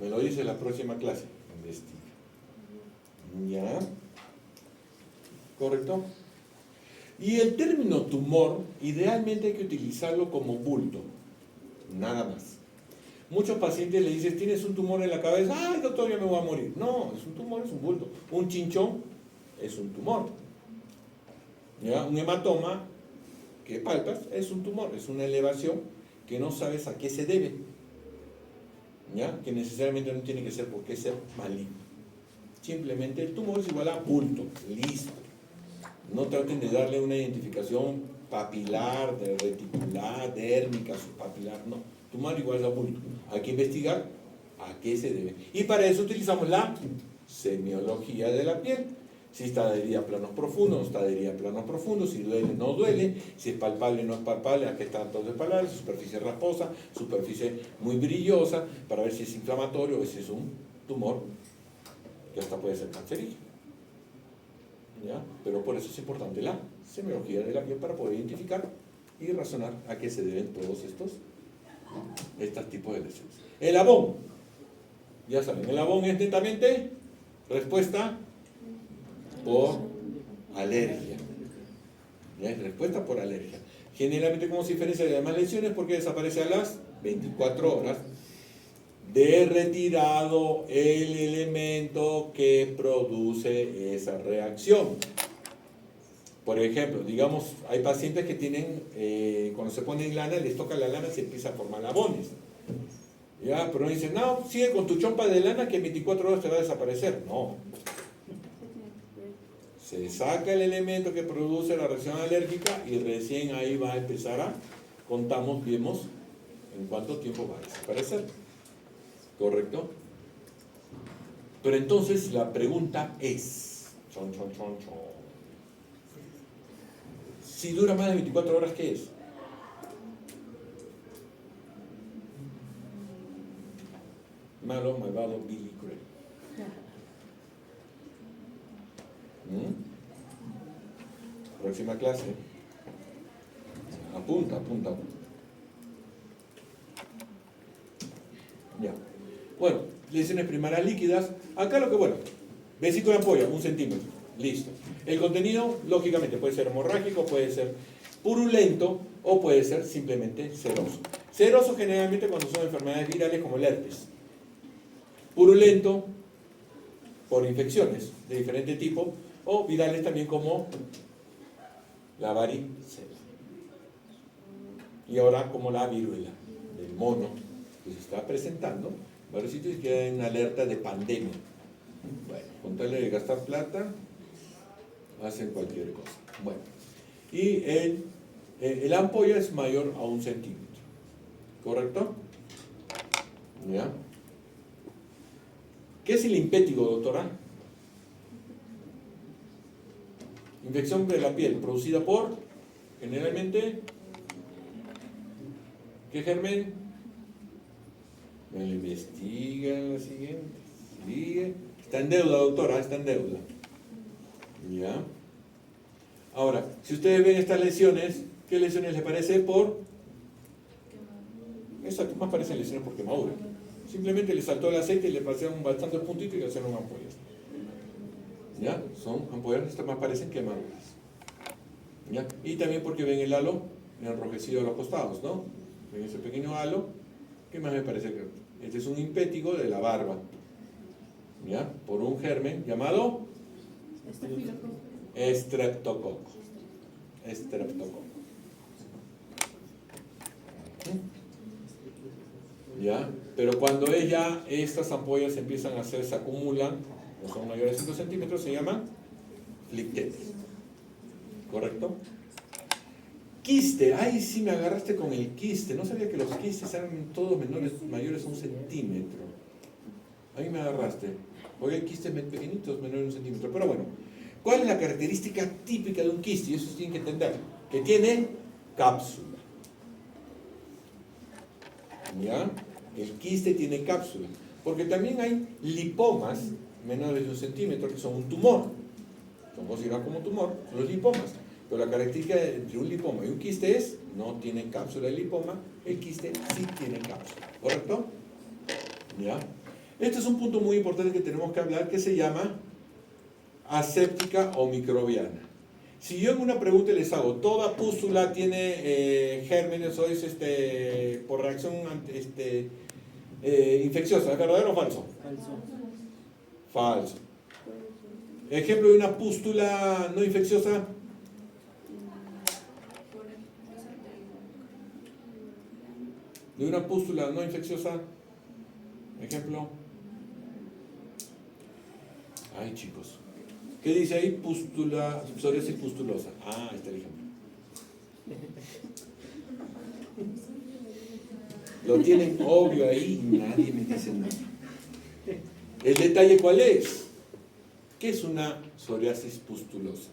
Me lo dice la próxima clase. Investiga. ¿Ya? ¿Correcto? Y el término tumor, idealmente hay que utilizarlo como bulto. Nada más. Muchos pacientes le dicen, tienes un tumor en la cabeza, ¡ay, doctor, ya me voy a morir! No, es un tumor, es un bulto. Un chinchón es un tumor. ¿Ya? Un hematoma que palpas es un tumor, es una elevación que no sabes a qué se debe. ¿Ya? Que necesariamente no tiene que ser por qué ser maligno. Simplemente el tumor es igual a bulto, listo. No traten de darle una identificación papilar, de reticular, dérmica, subpapilar, no. Tumor igual a bulto. Hay que investigar a qué se debe. Y para eso utilizamos la semiología de la piel. Si está adherida a planos profundos, no está adherida a planos profundos, si duele, no duele, si es palpable, no es palpable, a qué están todos palpables, superficie rasposa, superficie muy brillosa, para ver si es inflamatorio o si es un tumor, que hasta puede ser cancerígeno. ¿Ya? Pero por eso es importante la semiología de la piel para poder identificar y razonar a qué se deben todos estos tipos de lesiones. El abón, ya saben, el abón es netamente respuesta por alergia. ¿Ya? Es respuesta por alergia. Generalmente, ¿cómo se diferencia de las demás lesiones? Porque desaparece a las 24 horas de retirado el elemento que produce esa reacción. Por ejemplo, digamos, hay pacientes que tienen, cuando se ponen lana, les toca la lana y se empieza a formar abones. ¿Ya? Pero dicen, no, sigue con tu chompa de lana que en 24 horas te va a desaparecer. No. Se saca el elemento que produce la reacción alérgica y recién ahí va a empezar a, vemos en cuánto tiempo va a desaparecer. ¿Correcto? Pero entonces la pregunta es, si dura más de 24 horas, ¿qué es? Malo, malvado, vil y cruel. Próxima clase. Apunta. Ya. Bueno, lesiones primarias líquidas. Acá lo que, vesícula ampolla, 1 centímetro. Listo. El contenido, lógicamente, puede ser hemorrágico, puede ser purulento o puede ser simplemente seroso. Seroso generalmente cuando son enfermedades virales como el herpes. Purulento por infecciones de diferente tipo o virales también como la varicela. Y ahora como la viruela del mono que se está presentando, varios sitios quedan en alerta de pandemia. Bueno, con tal de gastar plata, hacen cualquier cosa. Bueno, y el ampolla es mayor a 1 centímetro. ¿Correcto? ¿Ya? ¿Qué es el impétigo, doctora? Infección de la piel producida por, generalmente, ¿qué germen? Me lo investiga en la siguiente. Sigue. Está en deuda, doctora, está en deuda. ¿Ya? Ahora, si ustedes ven estas lesiones, ¿qué lesiones les parece por? Exacto, más parecen lesiones por quemadura. Simplemente le saltó el aceite y le pasaron bastante puntito y le hicieron ampollas. ¿Ya? Son ampollas, estas más parecen quemaduras. ¿Ya? Y también porque ven el halo enrojecido a los costados, ¿no? Ven ese pequeño halo. ¿Qué más me parece que? Este es un impétigo de la barba. ¿Ya? Por un germen llamado estreptococo. ¿Ya? Pero cuando estas ampollas empiezan a hacer, se acumulan, no son mayores de 5 centímetros, se llaman flictetes. ¿Correcto? Quiste, ay, sí me agarraste con el quiste. No sabía que los quistes eran todos mayores a 1 centímetro. Ahí me agarraste. Hoy hay quistes pequeñitos, menores de 1 centímetro. Pero bueno, ¿cuál es la característica típica de un quiste? Y eso se tiene que entender. Que tiene cápsula. ¿Ya? El quiste tiene cápsula. Porque también hay lipomas menores de 1 centímetro que son un tumor. Son considerados como tumor, son los lipomas. Pero la característica entre un lipoma y un quiste es, no tiene cápsula el lipoma, el quiste sí tiene cápsula. ¿Correcto? ¿Ya? Este es un punto muy importante que tenemos que hablar, que se llama aséptica o microbiana. Si yo en una pregunta les hago, ¿toda pústula tiene gérmenes o es por reacción infecciosa? ¿Es verdadero o falso? Falso. Ejemplo de una pústula no infecciosa. De una pústula no infecciosa. Ejemplo. Ay, chicos. ¿Qué dice ahí? Pústula, psoriasis pustulosa. Ah, ahí está el ejemplo. Lo tienen obvio ahí y nadie me dice nada. ¿El detalle cuál es? ¿Qué es una psoriasis pustulosa?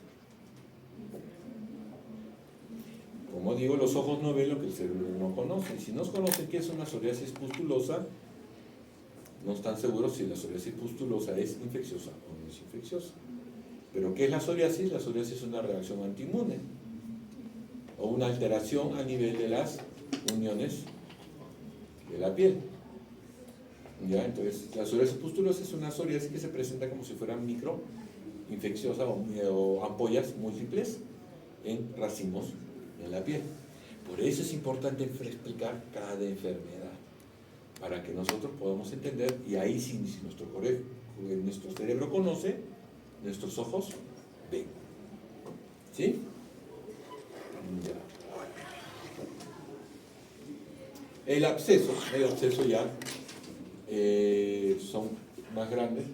Como digo, los ojos no ven lo que el cerebro no conoce. Si no conocen qué es una psoriasis pustulosa, no están seguros si la psoriasis pustulosa es infecciosa o no es infecciosa. ¿Pero qué es la psoriasis? La psoriasis es una reacción antiinmune o una alteración a nivel de las uniones de la piel. ¿Ya? Entonces, la psoriasis pustulosa es una psoriasis que se presenta como si fuera microinfecciosa o ampollas múltiples en racimos en la piel. Por eso es importante explicar cada enfermedad, para que nosotros podamos entender, y ahí sí, si nuestro cerebro conoce, nuestros ojos ven. ¿Sí? Ya. El absceso ya son más grandes,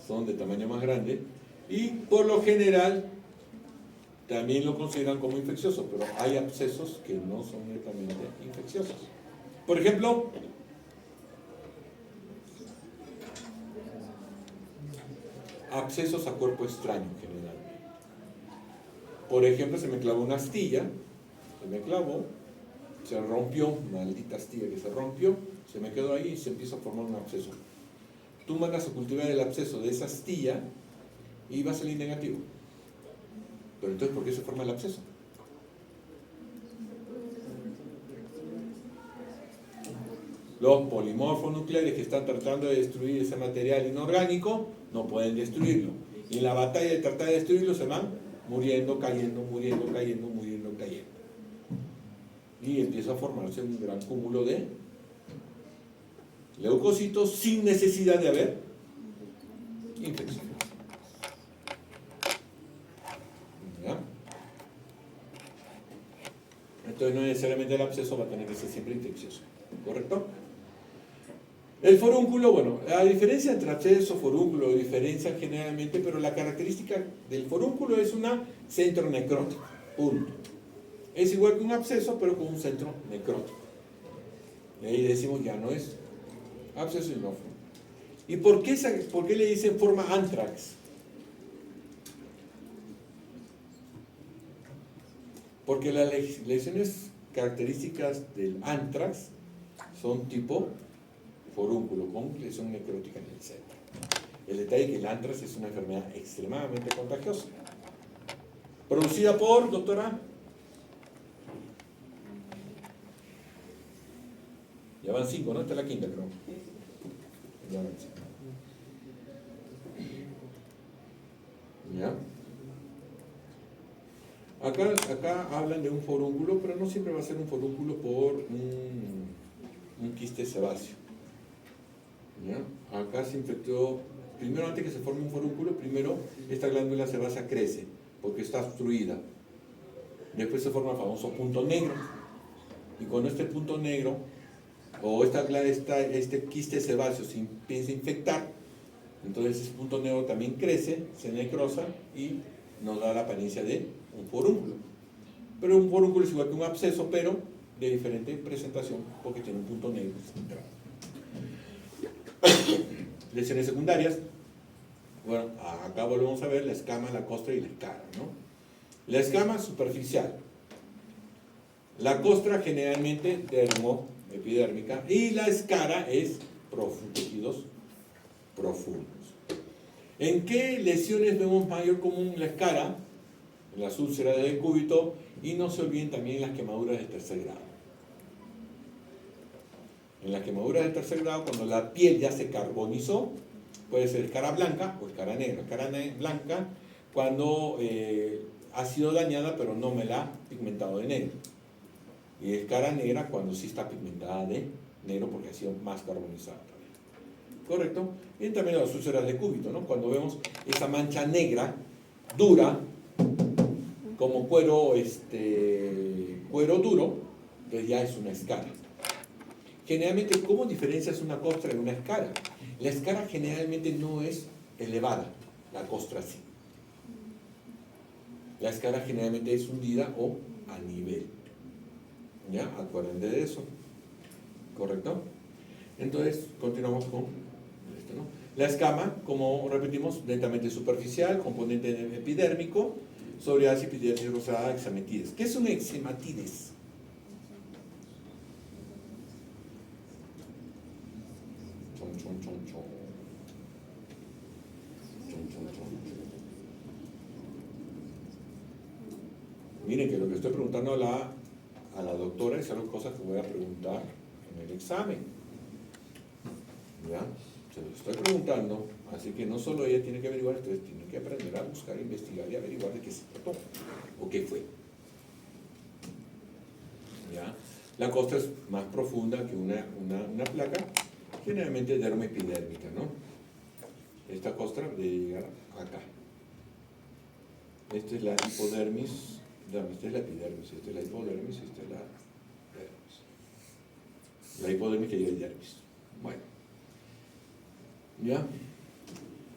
son de tamaño más grande, y por lo general también lo consideran como infeccioso, pero hay abscesos que no son netamente infecciosos. Por ejemplo, abscesos a cuerpo extraño generalmente. Por ejemplo, se me clavó una astilla, se rompió, maldita astilla que se rompió, se me quedó ahí y se empieza a formar un absceso. Tú mandas a cultivar el absceso de esa astilla y va a salir negativo. Pero entonces, ¿por qué se forma el absceso? Los polimorfos nucleares que están tratando de destruir ese material inorgánico no pueden destruirlo. Y en la batalla de tratar de destruirlo se van muriendo, cayendo. Y empieza a formarse un gran cúmulo de leucocitos sin necesidad de haber infección. ¿Ya? Entonces no necesariamente el absceso va a tener que ser siempre infeccioso. ¿Correcto? El forúnculo, bueno, la diferencia entre absceso, forúnculo, diferencia generalmente, pero la característica del forúnculo es un centro necrótico. Punto. Es igual que un absceso, pero con un centro necrótico. Y ahí decimos, ya no es absceso y no forúnculo. ¿Y por qué le dicen forma anthrax? Porque las lesiones características del anthrax son tipo forúnculo, con lesión necrótica en el centro. El detalle es que el anthrax es una enfermedad extremadamente contagiosa. Producida por, doctora. Ya van 5, ¿no? Esta es la quinta, creo. Ya van 5. ¿Ya? Acá hablan de un forúnculo, pero no siempre va a ser un forúnculo por un quiste sebáceo. ¿Ya? Acá se infectó, primero antes que se forme un forúnculo, primero esta glándula sebácea crece, porque está obstruida. Después se forma el famoso punto negro. Y cuando este punto negro, o este quiste sebáceo se empieza a infectar, entonces ese punto negro también crece, se necrosa y nos da la apariencia de un forúnculo. Pero un forúnculo es igual que un absceso, pero de diferente presentación, porque tiene un punto negro central. Lesiones secundarias. Bueno, acá volvemos a ver la escama, la costra y la escara, ¿no? La escama superficial. La costra generalmente dermoepidérmica y la escara es tejidos profundos. ¿En qué lesiones vemos mayor común la escara? En las úlceras del cúbito, y no se olviden también las quemaduras de tercer grado. En las quemaduras de tercer grado, cuando la piel ya se carbonizó, puede ser escara blanca o escara negra. Escara blanca cuando ha sido dañada pero no me la ha pigmentado de negro. Y escara negra cuando sí está pigmentada de negro porque ha sido más carbonizada también. ¿Correcto? Y también las úlceras de cúbito, ¿no? Cuando vemos esa mancha negra, dura, como cuero duro, entonces ya es una escara. Generalmente, ¿cómo diferencias una costra de una escara? La escara generalmente no es elevada, la costra sí. La escara generalmente es hundida o a nivel. ¿Ya? Acuérdense de eso. ¿Correcto? Entonces, continuamos con esto, ¿no? La escama, como repetimos, lentamente superficial, componente epidérmico, psoriasis, epidermis rosada, examatides. ¿Qué es un examatides? Miren que lo que estoy preguntando a la doctora es algo cosas que voy a preguntar en el examen. ¿Ya? Se lo estoy preguntando, así que no solo ella tiene que averiguar, ustedes tienen que aprender a buscar, investigar y averiguar de qué se trató o qué fue. ¿Ya? La costra es más profunda que una placa, generalmente dermoepidérmica, ¿no? Esta costra debe llegar acá. Esta es la hipodermis, esta es la epidermis, esta es la hipodermis, esta es la dermis. La hipodermis que llega al dermis. Bueno. ¿Ya?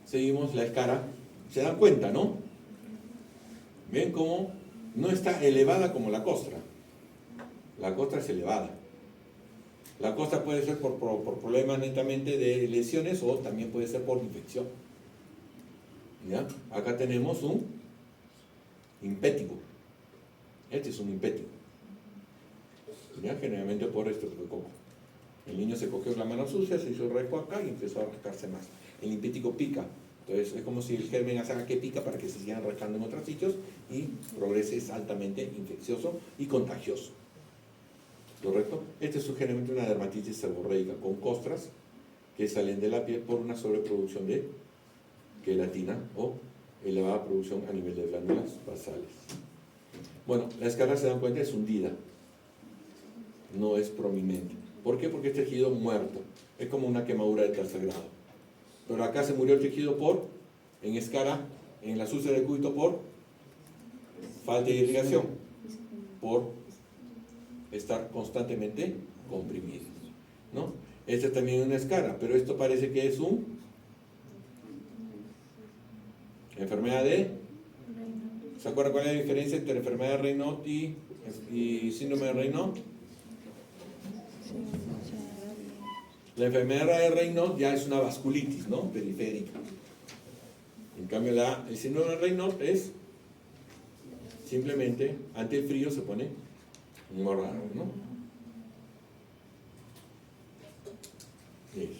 Seguimos la escara. ¿Se dan cuenta, no? ¿Ven cómo no está elevada como la costra? La costra es elevada. La costra puede ser por problemas netamente de lesiones o también puede ser por infección. ¿Ya? Acá tenemos un impético. Este es un impético. ¿Ya? Generalmente por esto que cojo. El niño se cogió la mano sucia, se hizo rasco acá y empezó a rascarse más. El impético pica. Entonces es como si el germen haga que pica para que se sigan rascando en otros sitios y progrese, es altamente infeccioso y contagioso. ¿Correcto? Este es generalmente una dermatitis seborreica con costras que salen de la piel por una sobreproducción de queratina o elevada producción a nivel de glándulas basales. Bueno, la escara, se dan cuenta, es hundida, no es prominente. ¿Por qué? Porque es tejido muerto, es como una quemadura de tercer grado. Pero acá se murió el tejido en escara, en la úlceras del cúbito por falta de irrigación, por estar constantemente comprimidos, ¿no? Esta también es una escara, pero esto parece que es enfermedad de... ¿Se acuerdan cuál es la diferencia entre enfermedad de Raynaud y síndrome de Raynaud? La enfermedad de Raynaud ya es una vasculitis, ¿no? Periférica. En cambio, el síndrome de Raynaud es simplemente, ante el frío se pone muy raro, ¿no? Eso.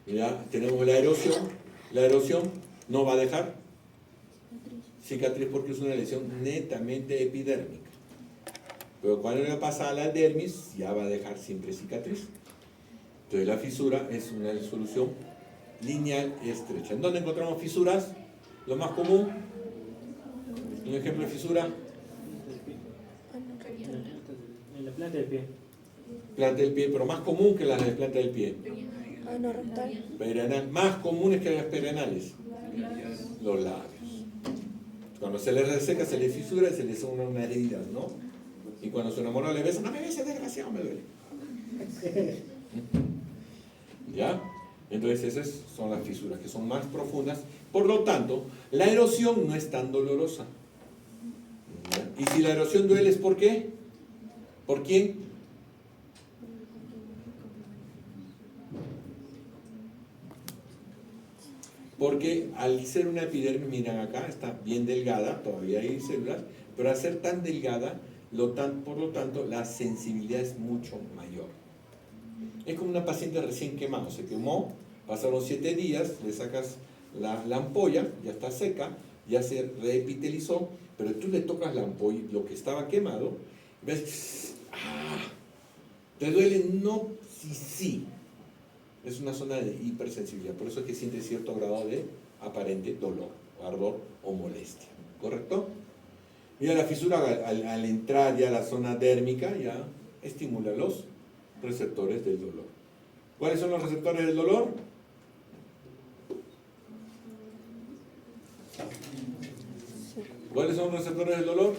Ya tenemos la erosión. La erosión no va a dejar cicatriz porque es una lesión netamente epidérmica. Pero cuando le pasa a la dermis, ya va a dejar siempre cicatriz. Entonces la fisura es una solución lineal estrecha. ¿En dónde encontramos fisuras? Lo más común, un ejemplo de fisura. En la planta del pie. Planta del pie, pero más común que las de planta del pie. Perenal, más comunes que las perenales. Los labios. Cuando se le reseca, se le fisura y se le son unas heridas, ¿no? Y cuando su enamorado le besa, no me beses, desgraciado, me duele. ¿Ya? Entonces esas son las fisuras, que son más profundas. Por lo tanto, la erosión no es tan dolorosa. ¿Ya? Y si la erosión duele, ¿es por qué? ¿Por quién? porque al ser una epidermis, miran acá, está bien delgada, todavía hay células, pero al ser tan delgada, por lo tanto, la sensibilidad es mucho mayor. Es como una paciente recién quemada, se quemó, pasaron 7 días, le sacas la ampolla, ya está seca, ya se reepitelizó, pero tú le tocas la ampolla, lo que estaba quemado, ves, ¿te duele? No, sí. Es una zona de hipersensibilidad, por eso es que siente cierto grado de aparente dolor, ardor o molestia, ¿correcto? Mira, la fisura al entrar ya a la zona dérmica ya estimula los receptores del dolor. ¿Cuáles son los receptores del dolor? ¿Cuáles son los receptores del dolor?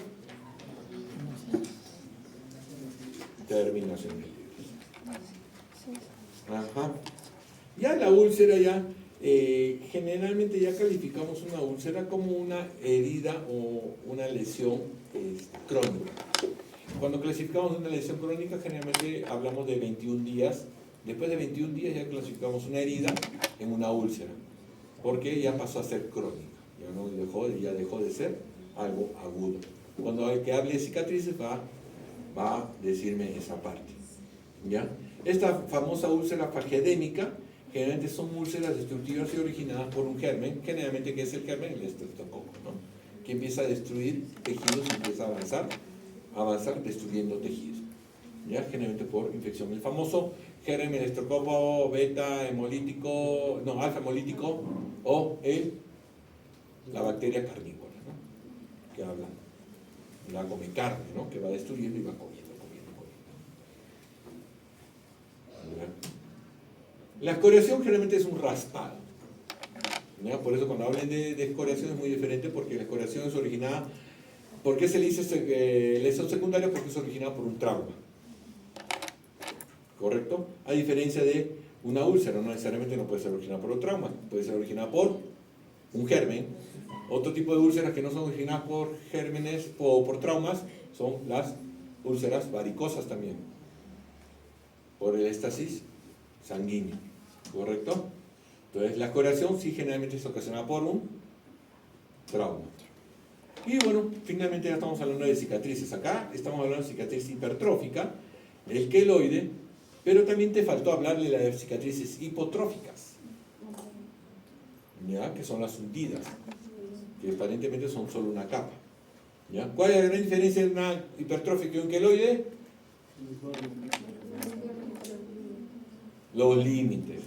Terminación de libres. Ajá. Ya la úlcera ya, generalmente ya calificamos una úlcera como una herida o una lesión crónica. Cuando clasificamos una lesión crónica, generalmente hablamos de 21 días. Después de 21 días ya clasificamos una herida en una úlcera, porque ya pasó a ser crónica, ya dejó de ser algo agudo. Cuando hay que hable de cicatrices va a decirme esa parte, ¿ya? Esta famosa úlcera fagedémica generalmente son úlceras destructivas y originadas por un germen, generalmente que es el germen, el estreptococo, ¿no? Que empieza a destruir tejidos y empieza a avanzar destruyendo tejidos, ¿ya? Generalmente por infección. El famoso germen estreptococo beta hemolítico, no, alfa hemolítico o la bacteria carnívora, ¿no? Que habla, la come carne, ¿no? Que va destruyendo y va comiendo. La escoriación generalmente es un raspado, ¿ya? Por eso cuando hablen de escoriación es muy diferente, porque la escoriación es originada, ¿por qué se le dice lesión secundaria? Porque es originada por un trauma, ¿correcto? A diferencia de una úlcera, no necesariamente no puede ser originada por un trauma, puede ser originada por un germen. Otro tipo de úlceras que no son originadas por gérmenes o por traumas son las úlceras varicosas también, por el éstasis sanguíneo, ¿correcto? Entonces la escoriación sí generalmente es ocasionada por un trauma. Y bueno, finalmente ya estamos hablando de cicatrices. Acá estamos hablando de cicatriz hipertrófica, el queloide, pero también te faltó hablarle de las cicatrices hipotróficas, ¿ya? Que son las hundidas, que aparentemente son solo una capa, ¿ya? ¿Cuál es la gran diferencia entre una hipertrófica y un queloide? Los límites.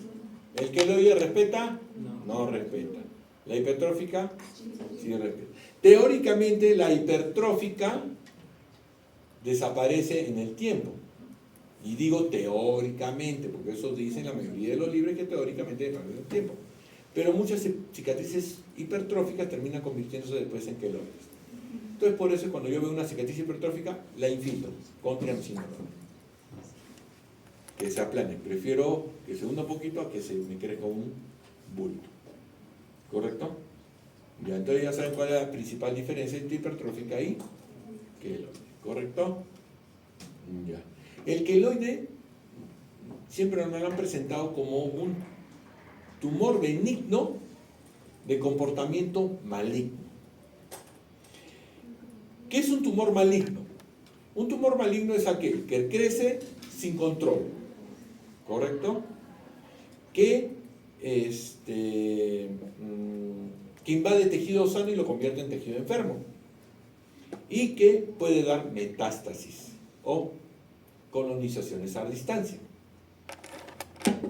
¿El queloide respeta? No respeta. ¿La hipertrófica? Sí respeta. Teóricamente la hipertrófica desaparece en el tiempo. Y digo teóricamente, porque eso dicen la mayoría de los libros, que teóricamente desaparece en el tiempo. Pero muchas cicatrices hipertróficas terminan convirtiéndose después en queloides. Entonces por eso cuando yo veo una cicatriz hipertrófica, la infiltro con triamcinolona, que se aplane. Prefiero que se hunda un poquito a que se me crezca un bulto, ¿correcto? Ya, entonces ya saben cuál es la principal diferencia entre hipertrófica y queloide, ¿correcto? Ya. El queloide siempre nos lo han presentado como un tumor benigno de comportamiento maligno. ¿Qué es un tumor maligno? Un tumor maligno es aquel que crece sin control, ¿correcto? Que invade tejido sano y lo convierte en tejido enfermo, y que puede dar metástasis o colonizaciones a distancia.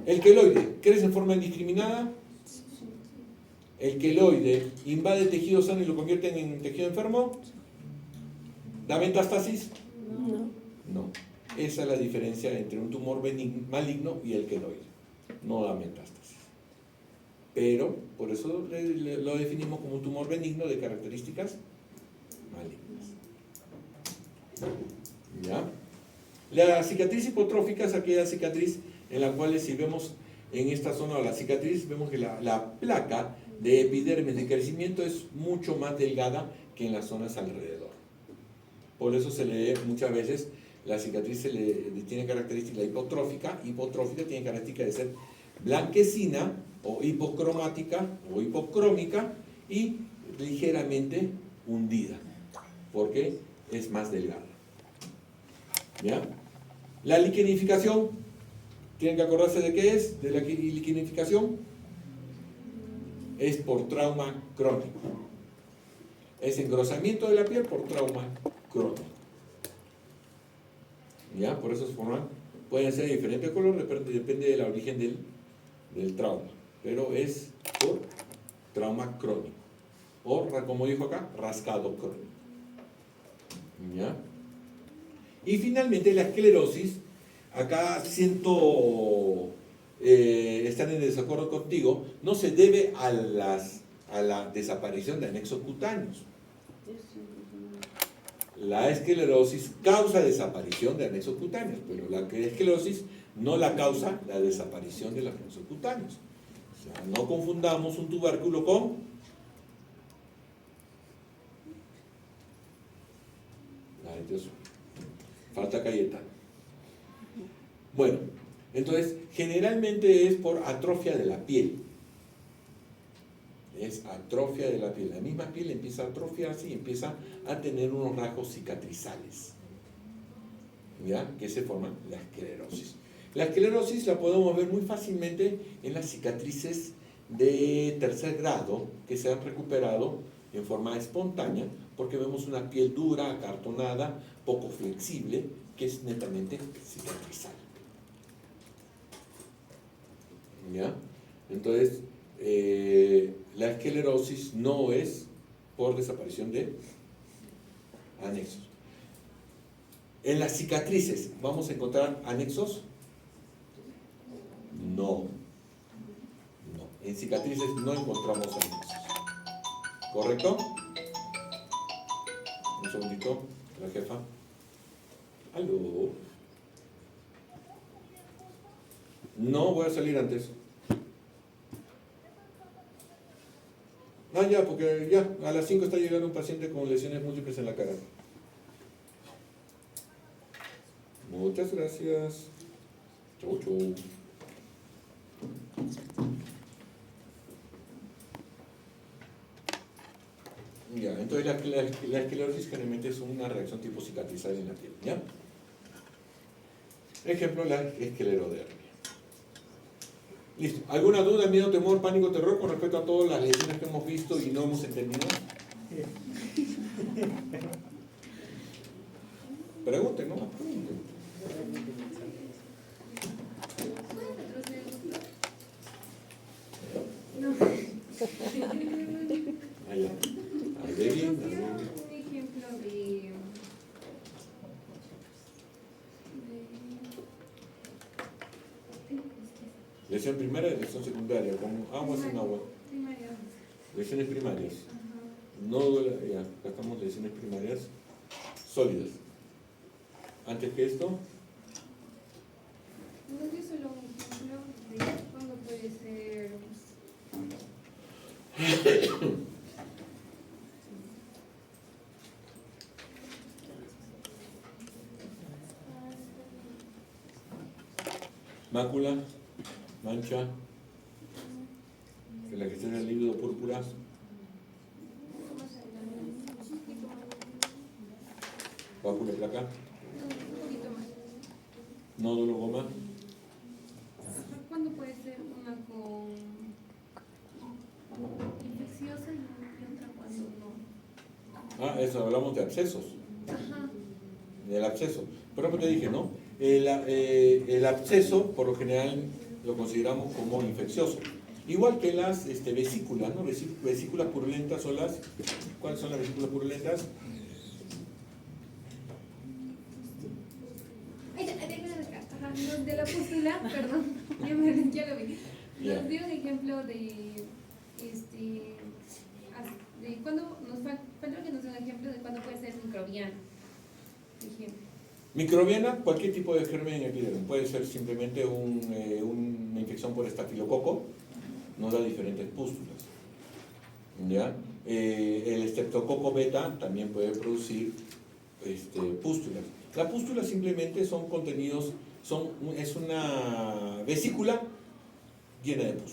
El queloide crece en forma indiscriminada. El queloide invade tejido sano y lo convierte en tejido enfermo. ¿Da metástasis? No. Esa es la diferencia entre un tumor maligno y el queloide. No da metástasis. Pero, por eso lo definimos como un tumor benigno de características malignas. ¿Ya? La cicatriz hipotrófica es aquella cicatriz en la cual, si vemos en esta zona de la cicatriz, vemos que la placa de epidermis de crecimiento es mucho más delgada que en las zonas alrededor. Por eso se le muchas veces la cicatriz tiene característica hipotrófica tiene característica de ser blanquecina o hipocromática o hipocrómica y ligeramente hundida, porque es más delgada. ¿Ya? La liquenificación, tienen que acordarse de qué es, de la liquenificación, es por trauma crónico. Es engrosamiento de la piel por trauma crónico. ¿Ya? Por eso se forman, pueden ser de diferente color, depende del origen del trauma, pero es por trauma crónico, o como dijo acá, rascado crónico. ¿Ya? Y finalmente la esclerosis, acá siento estar en desacuerdo contigo, no se debe a la desaparición de anexos cutáneos. La esclerosis causa desaparición de anexos cutáneos, pero la esclerosis no la causa la desaparición de los anexos cutáneos. O sea, no confundamos un tubérculo con ay, Dios, falta Cayetano. Bueno, entonces generalmente es por atrofia de la piel. Es atrofia de la piel. La misma piel empieza a atrofiarse y empieza a tener unos rasgos cicatrizales, ¿ya? Que se forma la esclerosis. La esclerosis la podemos ver muy fácilmente en las cicatrices de tercer grado que se han recuperado en forma espontánea, porque vemos una piel dura, acartonada, poco flexible, que es netamente cicatrizal. ¿Ya? Entonces, la esclerosis no es por desaparición de anexos. En las cicatrices, ¿vamos a encontrar anexos? No. No. En cicatrices no encontramos anexos. ¿Correcto? Un segundito, la jefa. ¿Aló? No, voy a salir antes. Ah, ya, porque ya, a las 5 está llegando un paciente con lesiones múltiples en la cara. Muchas gracias. Chau, chau. Ya, entonces la esclerosis generalmente es una reacción tipo cicatrizal en la piel, ¿ya? Ejemplo, la esclerodermia. Listo. ¿Alguna duda, miedo, temor, pánico, terror con respecto a todas las lesiones que hemos visto y no hemos entendido? Pregunten, ¿no? Pregunten. Allá. Ahí bien, Un ejemplo lesión primaria y lesión secundaria, como agua sin agua. primaria. Lesiones primarias. Ajá. No, ya, acá estamos lesiones primarias sólidas. Antes que esto, No es solo un ejemplo de cuándo puede ser. mácula, mancha, que la que tiene el líquido púrpura, bácula de placa, Un poquito más. nódulo goma, ¿Cuándo puede ser una con infecciosa y otra cuando no? eso hablamos de abscesos, Ajá. del absceso. Pero como te dije, ¿no? El absceso, por lo general, lo consideramos como infeccioso. Igual que las vesículas, ¿no? Vesículas purulentas son las... ¿Cuáles son las vesículas purulentas? Ajá, los de la pústula, perdón, ya lo vi. Ya. Nos dio un ejemplo de cuando nos falta que nos dé un ejemplo de cuándo puede ser microbiana. Ejemplo. Microbiana, cualquier tipo de germen en epidermis. Puede ser simplemente una infección por estafilococo, nos da diferentes pústulas. ¿Ya? El estreptococo beta también puede producir pústulas. Las pústulas simplemente son contenidos, es una vesícula llena de pus.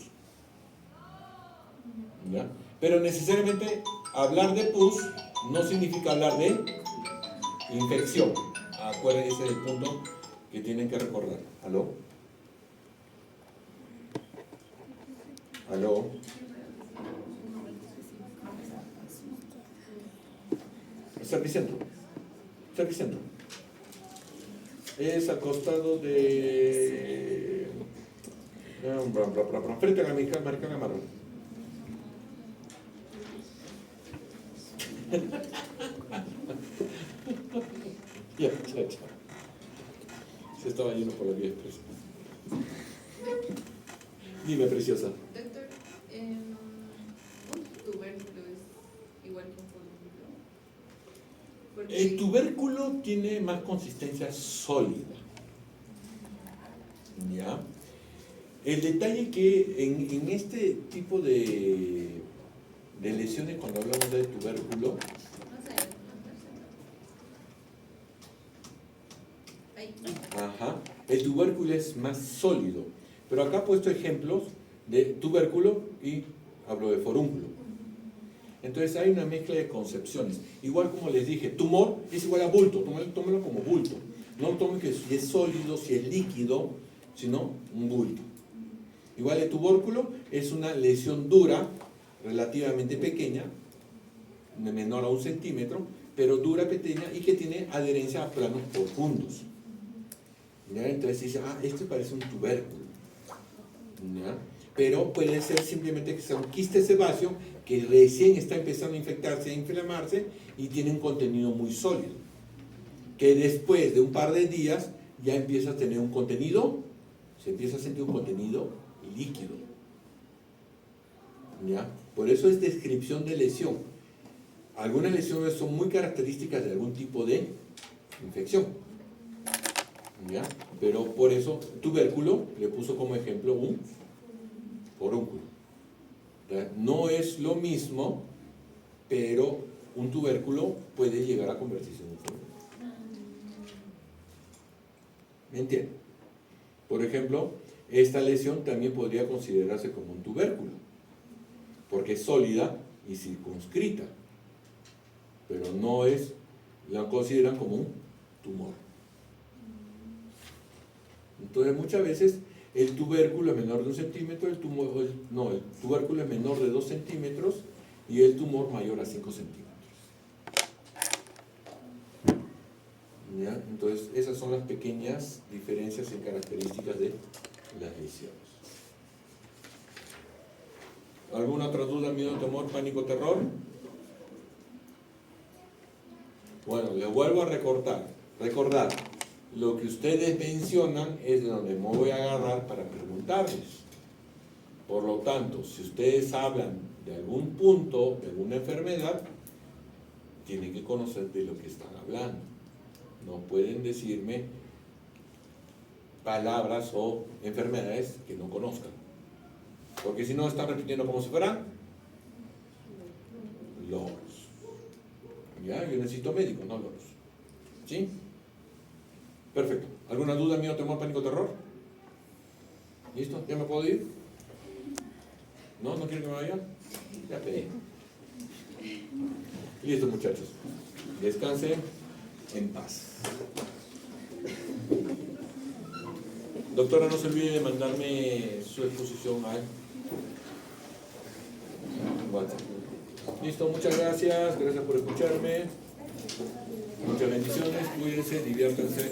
¿Ya? Pero necesariamente hablar de pus no significa hablar de infección. Acuérdense, ese es el punto que tienen que recordar. ¿Aló? ¿Aló? Servicentro. Servicentro. Es al costado de... frente a la Americana Marrón. Ya. Se estaba lleno por la vía expresa. Dime, preciosa. Doctor, un tubérculo es igual que un folículo. El tubérculo tiene más consistencia sólida. ¿Ya? El detalle que en este tipo de lesiones, cuando hablamos de tubérculo, el tubérculo es más sólido. Pero acá he puesto ejemplos de tubérculo y hablo de forúnculo. Entonces hay una mezcla de concepciones. Igual como les dije, tumor es igual a bulto, tómelo como bulto. No lo tomen que si es sólido, si es líquido, sino un bulto. Igual el tubérculo es una lesión dura, relativamente pequeña, menor a 1 centímetro, pero dura, pequeña y que tiene adherencia a planos profundos. ¿Ya? Entonces dice, esto parece un tubérculo. ¿Ya? Pero puede ser simplemente que sea un quiste sebáceo que recién está empezando a infectarse, a inflamarse y tiene un contenido muy sólido. Que después de un par de días ya empieza a tener un contenido, se empieza a sentir un contenido líquido. ¿Ya? Por eso es descripción de lesión. Algunas lesiones son muy características de algún tipo de infección. ¿Ya? Pero por eso tubérculo le puso como ejemplo un forúnculo. ¿Ya? No es lo mismo, pero un tubérculo puede llegar a convertirse en un forúnculo. ¿Me entienden? Por ejemplo, esta lesión también podría considerarse como un tubérculo, porque es sólida y circunscrita, pero no es, la consideran como un tumor. Entonces muchas veces el tubérculo es menor de 1 centímetro, el tubérculo es menor de 2 centímetros y el tumor mayor a 5 centímetros. ¿Ya? Entonces esas son las pequeñas diferencias en características de las lesiones. ¿Alguna otra duda, miedo, temor, pánico, terror? Bueno, les vuelvo a recordar, lo que ustedes mencionan es de donde me voy a agarrar para preguntarles. Por lo tanto, si ustedes hablan de algún punto, de alguna enfermedad, tienen que conocer de lo que están hablando. No pueden decirme palabras o enfermedades que no conozcan. Porque si no, están repitiendo como si fueran loros. ¿Ya? Yo necesito médico, no loros. ¿Sí? Perfecto. ¿Alguna duda, miedo, temor, pánico, terror? ¿Listo? ¿Ya me puedo ir? ¿No? ¿No quieren que me vaya? Ya pedí. Listo, muchachos. Descansen en paz. Doctora, no se olvide de mandarme su exposición al WhatsApp. Listo, muchas gracias por escucharme. Muchas bendiciones, cuídense, diviértanse.